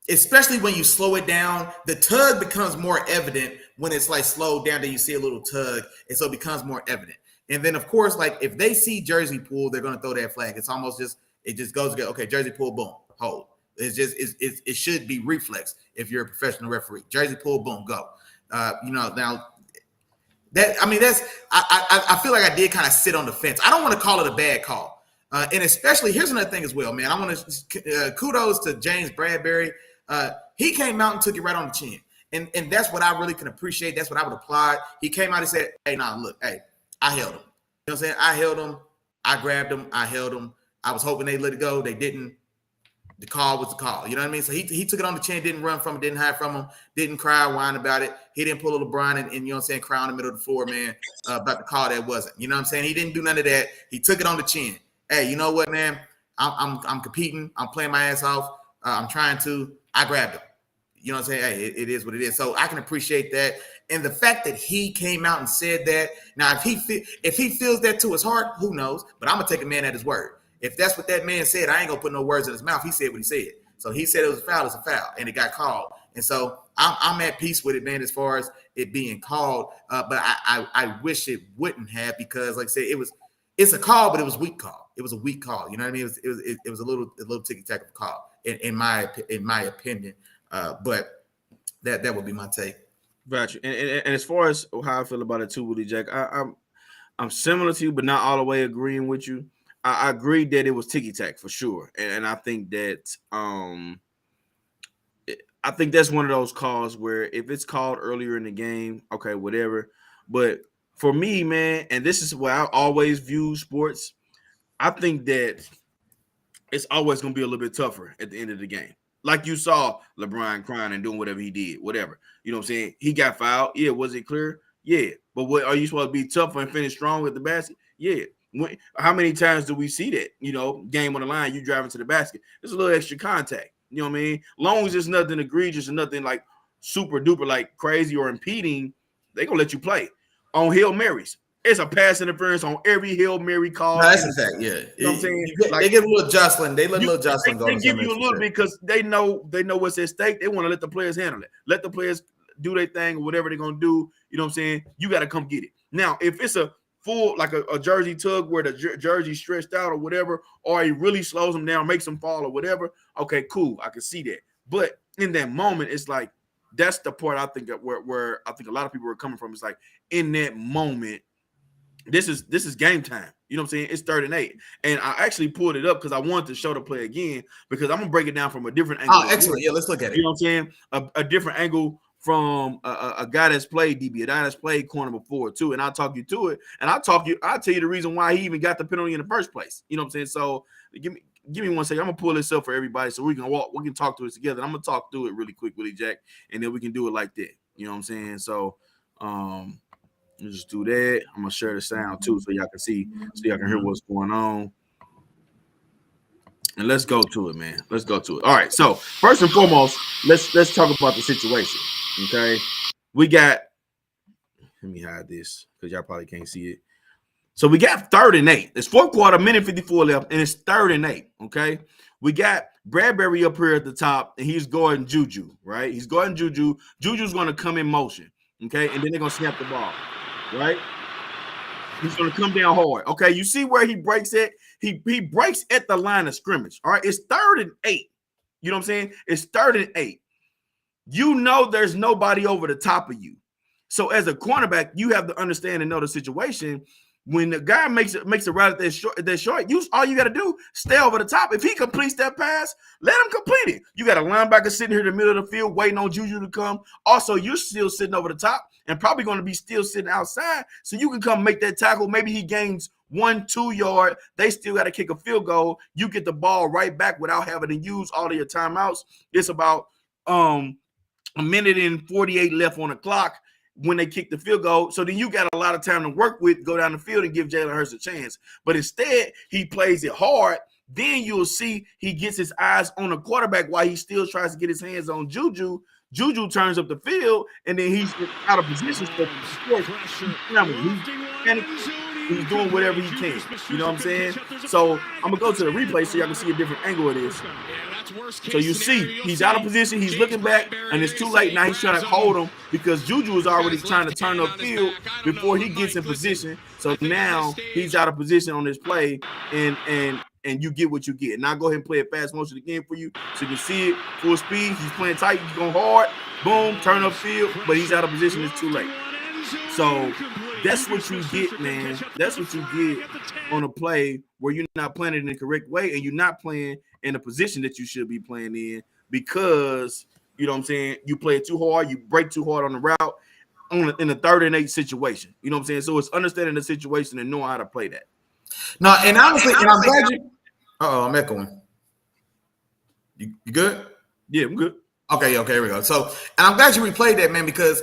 especially when you slow it down, the tug becomes more evident when it's like slowed down, then you see a little tug. And so it becomes more evident. And then, of course, like if they see jersey pull, they're going to throw that flag. It's almost it just goes, okay, jersey pull, boom, hold. It should be reflex if you're a professional referee. Jersey pull, boom, go. Now that I feel like I did kind of sit on the fence. I don't want to call it a bad call, and especially here's another thing as well, man. I want to kudos to James Bradbury. He came out and took it right on the chin, and that's what I really can appreciate. That's what I would applaud. He came out and said, "Hey, look, hey, I held him. You know what I'm saying? I held him. I grabbed him. I held him. I was hoping they let it go. They didn't." The call was the call. You know what I mean? So he took it on the chin, didn't run from it, didn't hide from him, didn't cry, whine about it. He didn't pull a LeBron and you know what I'm saying, cry in the middle of the floor, man, about the call that wasn't. You know what I'm saying? He didn't do none of that. He took it on the chin. Hey, you know what, man? I'm competing. I'm playing my ass off. I'm trying to. I grabbed him. You know what I'm saying? Hey, it is what it is. So I can appreciate that. And the fact that he came out and said that. Now, if he feels that to his heart, who knows? But I'm going to take a man at his word. If that's what that man said, I ain't gonna put no words in his mouth. He said what he said. So he said it was a foul, it's a foul, and it got called. And so I'm at peace with it, man, as far as it being called. But I wish it wouldn't have, because like I said, it's a call, but it was weak call. It was a weak call. You know what I mean? It was a little ticky tack of call in my opinion. But that would be my take. Got you. And as far as how I feel about it too, Willie Jack, I'm similar to you, but not all the way agreeing with you. I agree that it was ticky-tack for sure. And I think that that's one of those calls where if it's called earlier in the game, okay, whatever. But for me, man, and this is where I always view sports, I think that it's always going to be a little bit tougher at the end of the game. Like you saw LeBron crying and doing whatever he did, whatever. You know what I'm saying? He got fouled. Yeah, was it clear? Yeah. But what are you supposed to be tougher and finish strong with the basket? Yeah. How many times do we see that? You know, game on the line, you driving to the basket. There's a little extra contact. You know what I mean? Long as it's nothing egregious and nothing like super duper like crazy or impeding, they gonna let you play. On Hail Marys, it's a pass interference on every Hail Mary call. No, that's a fact. Yeah, you know what I'm saying? They give a little jostling. They let a little jostling go. They give you a little bit because they know what's at stake. They want to let the players handle it. Let the players do their thing or whatever they're gonna do. You know what I'm saying? You got to come get it. Now, if it's a full like a jersey tug where the jersey stretched out or whatever, or he really slows them down, makes them fall or whatever, okay, cool, I can see that. But in that moment, it's like that's the part I think that where I think a lot of people are coming from. It's like in that moment, this is game time. You know what I'm saying? It's 3rd and 8. And I actually pulled it up because I wanted to show the play again because I'm gonna break it down from a different angle. Oh, excellent. Yeah, let's look at it. You know what I'm saying? A different angle from a guy that's played DB, a guy that's played corner before too, and I'll talk you to it, and I'll tell you the reason why he even got the penalty in the first place. You know what I'm saying? So give me 1 second. I'm gonna pull this up for everybody so we can talk through it together. I'm gonna talk through it really quick, Willie Jack, and then we can do it like that. You know what I'm saying? So let's just do that. I'm gonna share the sound too so y'all can see, so y'all can hear what's going on. And let's go to it, man. Let's go to it. All right. So first and foremost, let's talk about the situation. Okay. We got, let me hide this because y'all probably can't see it. So we got 3rd and 8. It's fourth quarter, minute 54 left, and it's 3rd and 8. Okay. We got Bradbury up here at the top, and he's guarding Juju, right? He's guarding Juju. Juju's going to come in motion. Okay. And then they're going to snap the ball, right? He's going to come down hard. Okay, you see where he breaks at? He breaks at the line of scrimmage. All right, it's 3rd and 8. You know what I'm saying? It's 3rd and 8. You know there's nobody over the top of you. So as a cornerback, you have to understand and know the situation. When the guy makes a route that short, all you got to do, stay over the top. If he completes that pass, let him complete it. You got a linebacker sitting here in the middle of the field waiting on Juju to come. Also, you're still sitting over the top and probably going to be still sitting outside, so you can come make that tackle. Maybe he gains 1-2 yard. They still got to kick a field goal. You get the ball right back without having to use all of your timeouts. It's about a minute and 48 left on the clock when they kick the field goal. So then you got a lot of time to work with, go down the field and give Jalen Hurts a chance. But instead, he plays it hard. Then you'll see he gets his eyes on the quarterback while he still tries to get his hands on Juju. Juju turns up the field, and then he's out of position. He's doing whatever he can. You know what I'm saying? So I'm going to go to the replay so y'all can see a different angle of this. So you see, he's out of position. He's looking back, and it's too late. Now he's trying to hold him because Juju is already trying to turn upfield before he gets in position. So now he's out of position on this play, and you get what you get. Now go ahead and play it fast motion again for you so you can see it full speed. He's playing tight. He's going hard. Boom, turn upfield, but he's out of position. It's too late. So that's what you get, man. That's what you get on a play where you're not playing it in the correct way and you're not playing in a position that you should be playing in because, you know what I'm saying, you play it too hard, you break too hard on the route in a 3rd and 8 situation. You know what I'm saying? So it's understanding the situation and knowing how to play that. No, and honestly, and I'm glad you. I'm echoing. You good? Yeah, I'm good. Okay, here we go. So, and I'm glad you replayed that, man, because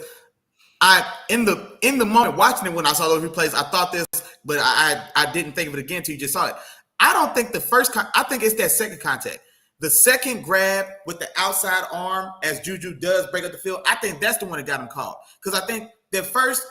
in the moment watching it when I saw those replays, I thought this, but I didn't think of it again until you just saw it. I don't think the first. I think it's that second contact, the second grab with the outside arm as Juju does break up the field. I think that's the one that got him called because I think that first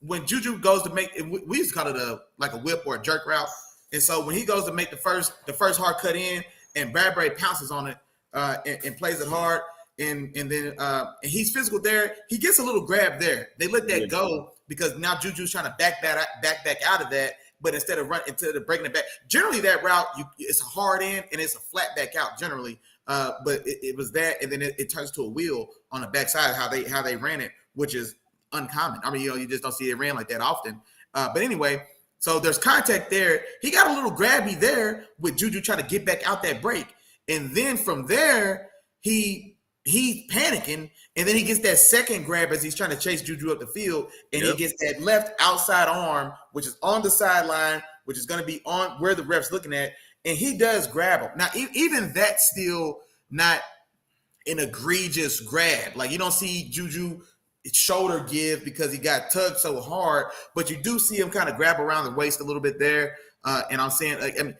when Juju goes to make, we used to call it a whip or a jerk route, and so when he goes to make the first hard cut in, and Bradbury pounces on it and plays it hard. And then he's physical there. He gets a little grab there. They let that go because now Juju's trying to back out of that. But instead of breaking it back, generally that route it's a hard in and it's a flat back out generally. But it was that, and then it turns to a wheel on the backside how they ran it, which is uncommon. I mean, you just don't see it ran like that often. But anyway, so there's contact there. He got a little grabby there with Juju trying to get back out that break, and then from there he's panicking, and then he gets that second grab as he's trying to chase Juju up the field, and he gets that left outside arm, which is on the sideline, which is going to be on where the ref's looking at, and he does grab him. Now, even that's still not an egregious grab. Like, you don't see Juju shoulder give because he got tugged so hard, but you do see him kind of grab around the waist a little bit there, and I'm saying, and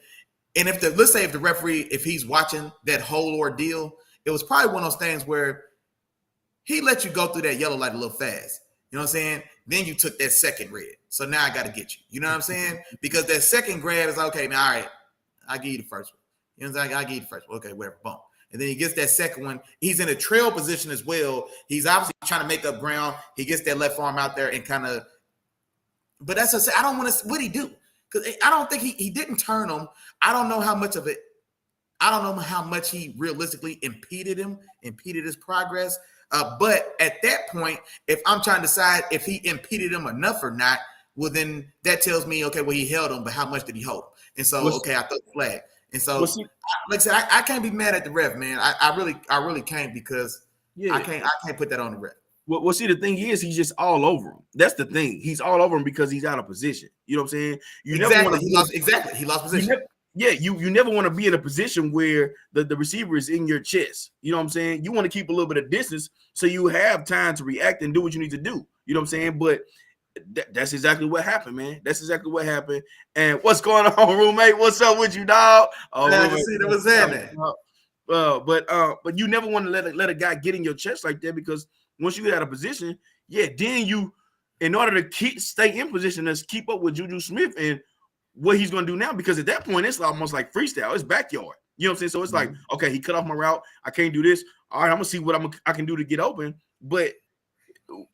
let's say if the referee, if he's watching that whole ordeal, it was probably one of those things where he let you go through that yellow light a little fast. You know what I'm saying? Then you took that second red. So now I got to get you. You know what I'm saying? Because that second grab is like, okay, now, all right, I'll give you the first one. You know what I'm saying? I'll give you the first one. Okay, whatever, boom. And then he gets that second one. He's in a trail position as well. He's obviously trying to make up ground. He gets that left arm out there and kind of – but that's I don't want to – what'd he do? Because I don't think he didn't turn him. I don't know how much of it – I don't know how much he realistically impeded his progress. But at that point, if I'm trying to decide if he impeded him enough or not, well, then that tells me, okay, well, he held him, but how much did he hold? And so, okay, I threw the flag. And so, like I said, I can't be mad at the ref, man. I really can't because I can't put that on the ref. Well, see, the thing is, he's just all over him. That's the thing. He's all over him because he's out of position. You know what I'm saying? He lost position. You never want to be in a position where the receiver is in your chest. You know what I'm saying? You want to keep a little bit of distance so you have time to react and do what you need to do. You know what I'm saying? But That's exactly what happened, man. That's exactly what happened. And what's going on, roommate? What's up with you, dog? Oh, I can see that was happening. But you never want to let a guy get in your chest like that, because once you get out of position, then you, in order to stay in position, let's keep up with Juju Smith and what he's going to do now, because at that point it's almost like freestyle. It's backyard. You know what I'm saying? So it's like, okay, he cut off my route. I can't do this. All right, I'm gonna see what I can do to get open. But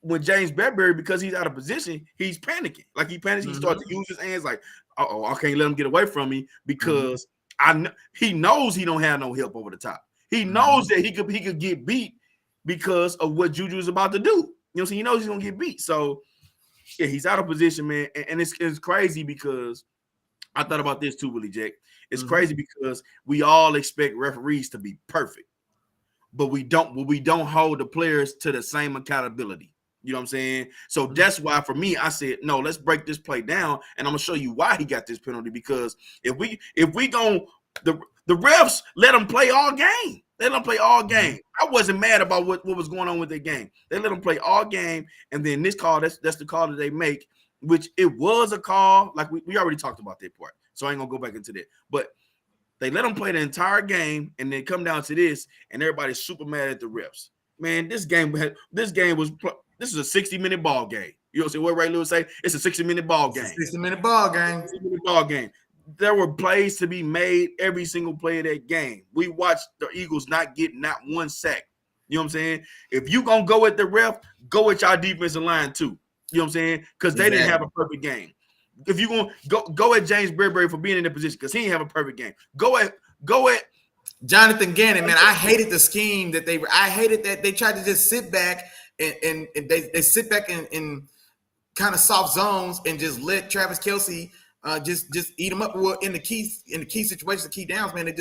when James Bradbury, because he's out of position, he's panicking. Like he panics, he starts to use his hands like, I can't let him get away from me, because he knows he don't have no help over the top. He knows that he could get beat because of what Juju is about to do. You know what I'm saying? He knows he's gonna get beat. So yeah, he's out of position, man. And it's crazy, because I thought about this too, Willie Jack. It's crazy because we all expect referees to be perfect, but we don't hold the players to the same accountability. You know what I'm saying? So that's why, for me, I said, no, let's break this play down, and I'm gonna show you why he got this penalty. Because if we go, the refs let him play all game. They let him play all game. I wasn't mad about what was going on with the game. They let him play all game, and then this call, that's the call that they make, which it was a call. Like we already talked about that part, so I ain't gonna go back into that. But they let them play the entire game, and then come down to this, and everybody's super mad at the refs. Man, this is a 60-minute ball game. You know what I'm saying? What Ray Lewis say? It's a 60-minute ball game. 60-minute ball game. 60-minute ball game. There were plays to be made every single play of that game. We watched the Eagles not get not one sack. You know what I'm saying? If you gonna go at the ref, go at y'all defensive line too. You know what I'm saying? Because they didn't have a perfect game. If you gonna go at James Bradbury for being in the position, because he didn't have a perfect game. Go at Jonathan Gannon, man. I hated the scheme that I hated that they tried to just sit back and they sit back in kind of soft zones and just let Travis Kelce just eat them up. Well, in the key situations, the key downs, man.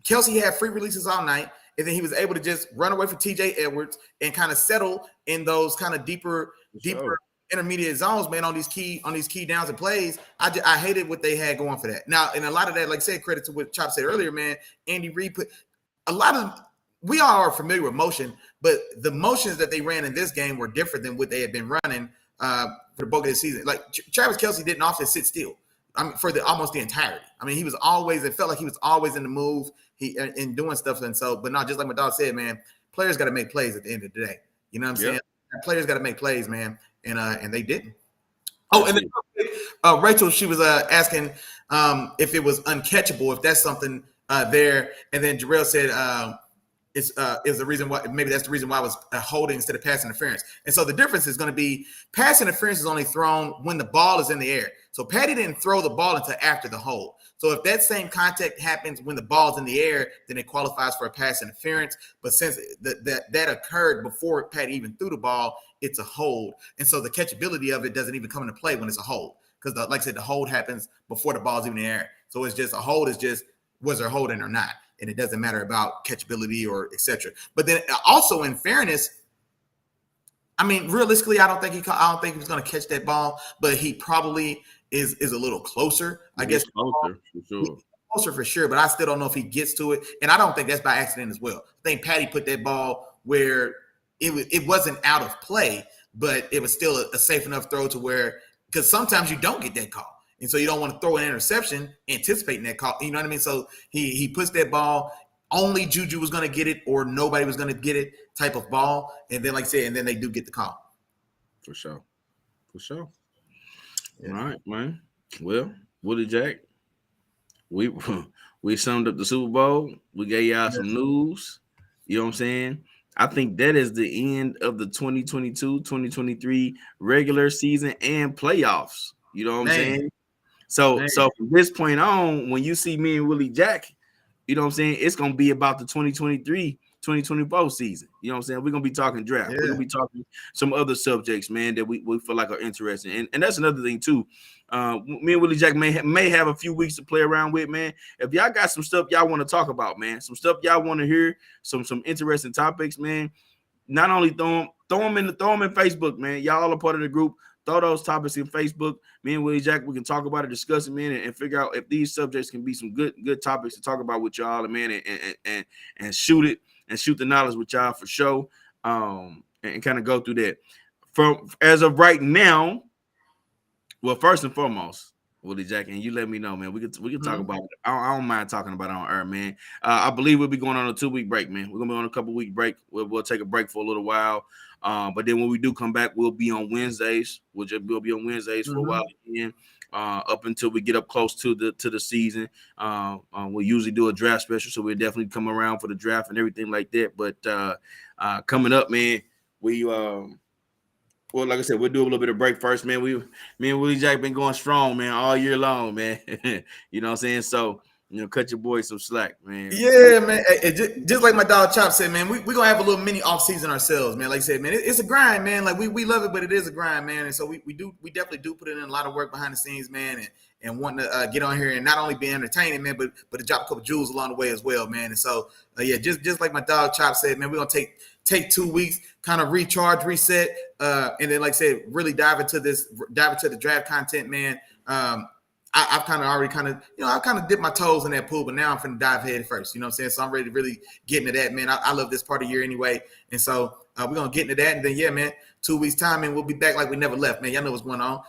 Kelce had free releases all night, and then he was able to just run away from TJ Edwards and kind of settle in those kind of deeper intermediate zones, man, on these key downs and plays. I hated what they had going for that. Now, and a lot of that, like I said, credit to what Chop said earlier, man. Andy Reid put a lot of. We all are familiar with motion, but the motions that they ran in this game were different than what they had been running for the bulk of the season. Like Travis Kelce didn't often sit still. I mean, for almost the entirety. I mean, it felt like he was always in the move, in doing stuff. And so, but not just like my dog said, man, players got to make plays at the end of the day. You know what I'm saying? Players got to make plays, man. And they didn't. Oh, and then Rachel, she was asking if it was uncatchable, if that's something there. And then Jarrell said is the reason why, maybe that's the reason why I was holding instead of pass interference. And so the difference is going to be pass interference is only thrown when the ball is in the air. So Patty didn't throw the ball until after the hold. So if that same contact happens when the ball's in the air, then it qualifies for a pass interference. But since that occurred before Patty even threw the ball, it's a hold. And so the catchability of it doesn't even come into play when it's a hold. Because like I said, the hold happens before the ball's even in the air. So it's just a hold is just, was there holding or not? And it doesn't matter about catchability or et cetera. But then also, in fairness, I mean, realistically, I don't think he was going to catch that ball, but he probably is a little closer. I guess closer for sure. Closer for sure, but I still don't know if he gets to it. And I don't think that's by accident as well. I think Patty put that ball where it wasn't out of play, but it was still a safe enough throw to where, because sometimes you don't get that call. And so you don't want to throw an interception anticipating that call. You know what I mean? So he puts that ball, only Juju was going to get it or nobody was going to get it type of ball. And then, like I said, and then they do get the call. For sure. Yeah. All right, man. Well, Willie Jack, we summed up the Super Bowl. We gave y'all some news. You know what I'm saying? I think that is the end of the 2022-2023 regular season and playoffs. You know what I'm saying? So from this point on, when you see me and Willie Jack, you know what I'm saying, it's going to be about the 2023-2024 season. You know what I'm saying? We're going to be talking draft. We're going to be talking some other subjects, man, that we feel like are interesting. And that's another thing, too. Me and Willie Jack may have a few weeks to play around with, man. If y'all got some stuff y'all want to talk about, man, some stuff y'all want to hear, some interesting topics, man, not only throw them in Facebook, man. Y'all are part of the group. Throw those topics in Facebook. Me and Willie Jack, we can talk about it, discuss it, man, and figure out if these subjects can be some good topics to talk about with y'all, man, and shoot it and shoot the knowledge with y'all for sure. And kind of go through that. From as of right now, Well, first and foremost, Willie Jack, and you let me know, man. We can talk about it. I don't mind talking about it on air, man. I believe we'll be going on a 2-week break, man. We're gonna be on a couple-week break. We'll take a break for a little while. But then when we do come back, we'll be on Wednesdays. We'll be on Wednesdays for a while again. Up until we get up close to the season. We'll usually do a draft special, so we'll definitely come around for the draft and everything like that. But coming up, man, well, like I said, we'll do a little bit of break first, man. Me and Willie Jack been going strong, man, all year long, man. You know what I'm saying? So, cut your boy some slack, man. Yeah, man. Hey, just like my dog Chop said, man, we're going to have a little mini off season ourselves, man. Like I said, man, it's a grind, man. Like we love it, but it is a grind, man. And so we definitely do put in a lot of work behind the scenes, man, and wanting to get on here and not only be entertaining, man, but to drop a couple jewels along the way as well, man. And so, just like my dog Chop said, man, we're going to take 2 weeks, kind of recharge, reset, and then, like I said, really dive into the draft content, man. I've kind of already I've kind of dipped my toes in that pool, but now I'm finna dive head first. You know what I'm saying? So I'm ready to really get into that, man. I love this part of the year anyway. And so we're going to get into that. And then, yeah, man, 2 weeks time, and we'll be back like we never left, man. Y'all know what's going on.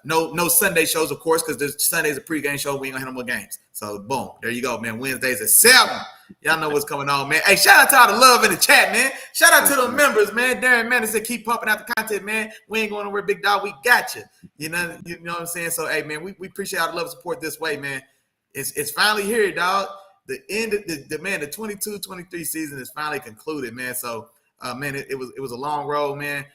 No Sunday shows, of course, because there's Sunday's a pregame show. We ain't going to have no more games. So, boom, there you go, man. Wednesdays at 7. Y'all know what's going on, man. Hey, shout out to all the love in the chat, man. Shout out to the members, man. Darren Madison, keep pumping out the content, man. We ain't going nowhere, big dog. We got you. You know what I'm saying? So, hey, man, we appreciate all the love and support this way, man. It's finally here, dog. The end of the 22-23 season is finally concluded, man. So, man, it was a long road, man.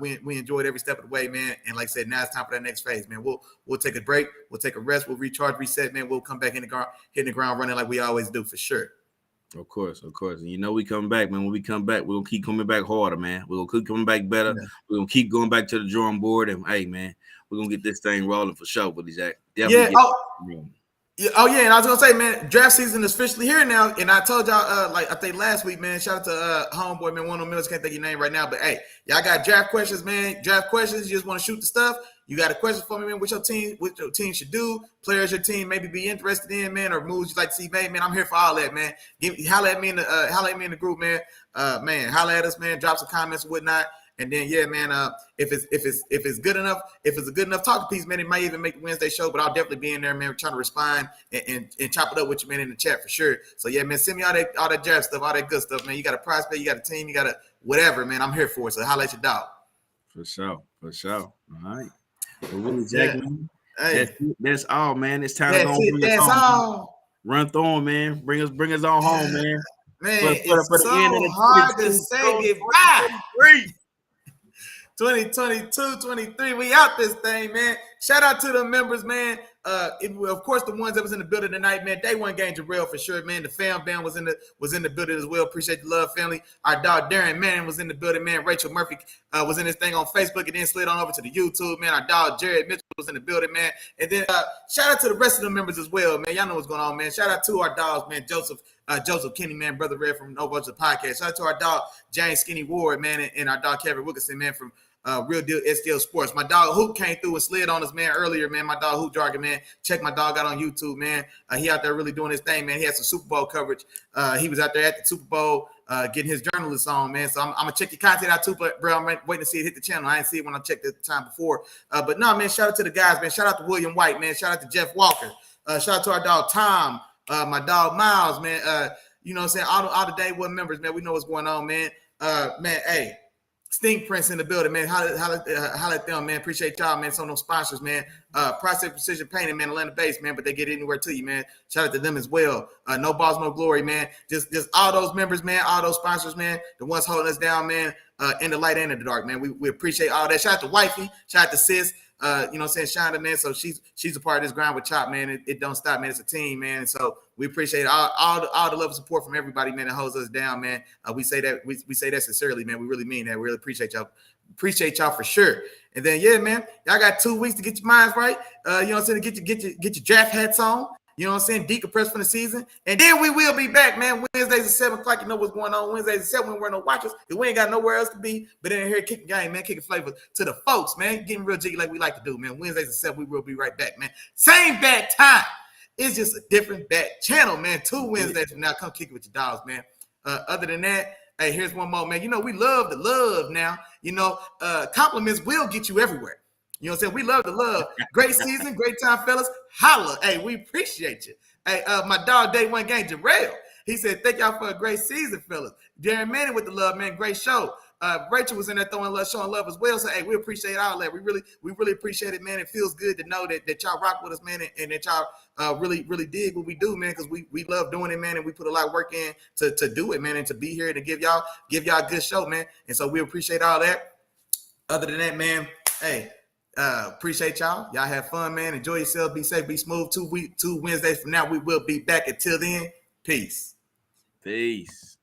We enjoyed every step of the way, man. And like I said, now it's time for that next phase, man. We'll take a break. We'll take a rest. We'll recharge, reset, man. We'll come back hitting the ground running like we always do, for sure. Of course. And we come back, man. When we come back, we're going to keep coming back harder, man. We're going to keep coming back better. Yeah. We're going to keep going back to the drawing board. And, hey, man, we're going to get this thing rolling for sure, Willie Jack. Definitely. And I was going to say, man, draft season is officially here now. And I told y'all, I think last week, man, shout out to homeboy, man, one of them minutes, can't think of your name right now. But, hey, y'all got draft questions, man. Draft questions, you just want to shoot the stuff. You got a question for me, man? What your team should do? Players your team maybe be interested in, man, or moves you'd like to see made, man. I'm here for all that, man. Holla at me in the group, man. Holla at us, man. Drop some comments and whatnot. And then, yeah, man. If it's good enough, if it's a good enough talking piece, man, it might even make the Wednesday show. But I'll definitely be in there, man, trying to respond and chop it up with you, man, in the chat for sure. So yeah, man, send me all that draft stuff, all that good stuff, man. You got a prospect, you got a team, you got a whatever, man. I'm here for it. So holla at your dog. For sure. All right. Willie Jack, man. Hey. That's all, man. It's time to go. That's all. Run through them, man. Bring us on home, man. Man, it's so hard to say goodbye. 2022, 23, we out this thing, man. Shout out to the members, man. Of course, the ones that was in the building tonight, man. Day one game Jarrell for sure, man. The fam band was in the building as well. Appreciate the love, family. Our dog Darren Manning was in the building, man. Rachel Murphy was in this thing on Facebook and then slid on over to the YouTube, man. Our dog Jared Mitchell was in the building, man. And then shout out to the rest of the members as well, man. Y'all know what's going on, man. Shout out to our dogs, man. Joseph Kenny, man. Brother Red from No Budget Podcast. Shout out to our dog James Skinny Ward, man, and our dog Kevin Wilkinson, man, from Real Deal STL Sports. My dog Hoop came through and slid on us, man, earlier, man. My dog Hoop Jargon, man. Check my dog out on YouTube, man. He out there really doing his thing, man. He had some Super Bowl coverage. He was out there at the Super Bowl getting his journalist on, man. So I'm going to check your content out too, bro. I'm waiting to see it hit the channel. I didn't see it when I checked it the time before. But no, man, shout out to the guys, man. Shout out to William White, man. Shout out to Jeff Walker. Shout out to our dog Tom, my dog Miles, man. You know what I'm saying? All the day one members, man. We know what's going on, man. Man, hey. Stink Prince in the building, man. Holla at them, man. Appreciate y'all, man. Some of those sponsors, man. Process Precision Painting, man. Atlanta based, man. But they get anywhere to you, man. Shout out to them as well. No Balls, No Glory, man. Just all those members, man. All those sponsors, man. The ones holding us down, man. In the light and in the dark, man. We appreciate all that. Shout out to Wifey. Shout out to Sis. You know what I'm saying? Shonda, man. So she's a part of this grind with Chop, man. It don't stop, man. It's a team, man. And so we appreciate all the love and support from everybody, man, that holds us down, man. We say that we say that sincerely, man. We really mean that. We really appreciate y'all. Appreciate y'all for sure. And then, yeah, man, y'all got 2 weeks to get your minds right. You know what I'm saying? To get your draft hats on. You know what I'm saying? Decompress from the season. And then we will be back, man. Wednesdays at 7 o'clock. You know what's going on. Wednesdays at 7, we we're no watchers. Because we ain't got nowhere else to be. But in here kicking game, man. Kicking flavor to the folks, man. Getting real jiggy like we like to do, man. Wednesdays at 7, we will be right back, man. Same bad time. It's just a different back channel, man. 2 Wednesdays from now. Come kick it with your dogs, man. Other than that, hey, here's one more, man. You know, we love the love now. You know, compliments will get you everywhere. You know what I'm saying? We love the love. Great season, great time, fellas. Holla. Hey, we appreciate you. Hey, my dog, day one gang, Jarrell. He said, thank y'all for a great season, fellas. Darren Manning with the love, man. Great show. Rachel was in there throwing love, showing love as well. So, hey, we appreciate all that. We really appreciate it, man. It feels good to know that y'all rock with us, man, and that y'all really dig what we do, man, because we love doing it, man, and we put a lot of work in to do it, man, and to be here to give y'all a good show, man. And so we appreciate all that. Other than that, man, hey, appreciate y'all. Y'all have fun, man. Enjoy yourselves. Be safe. Be smooth. 2 Wednesdays from now, we will be back. Until then, peace. Peace.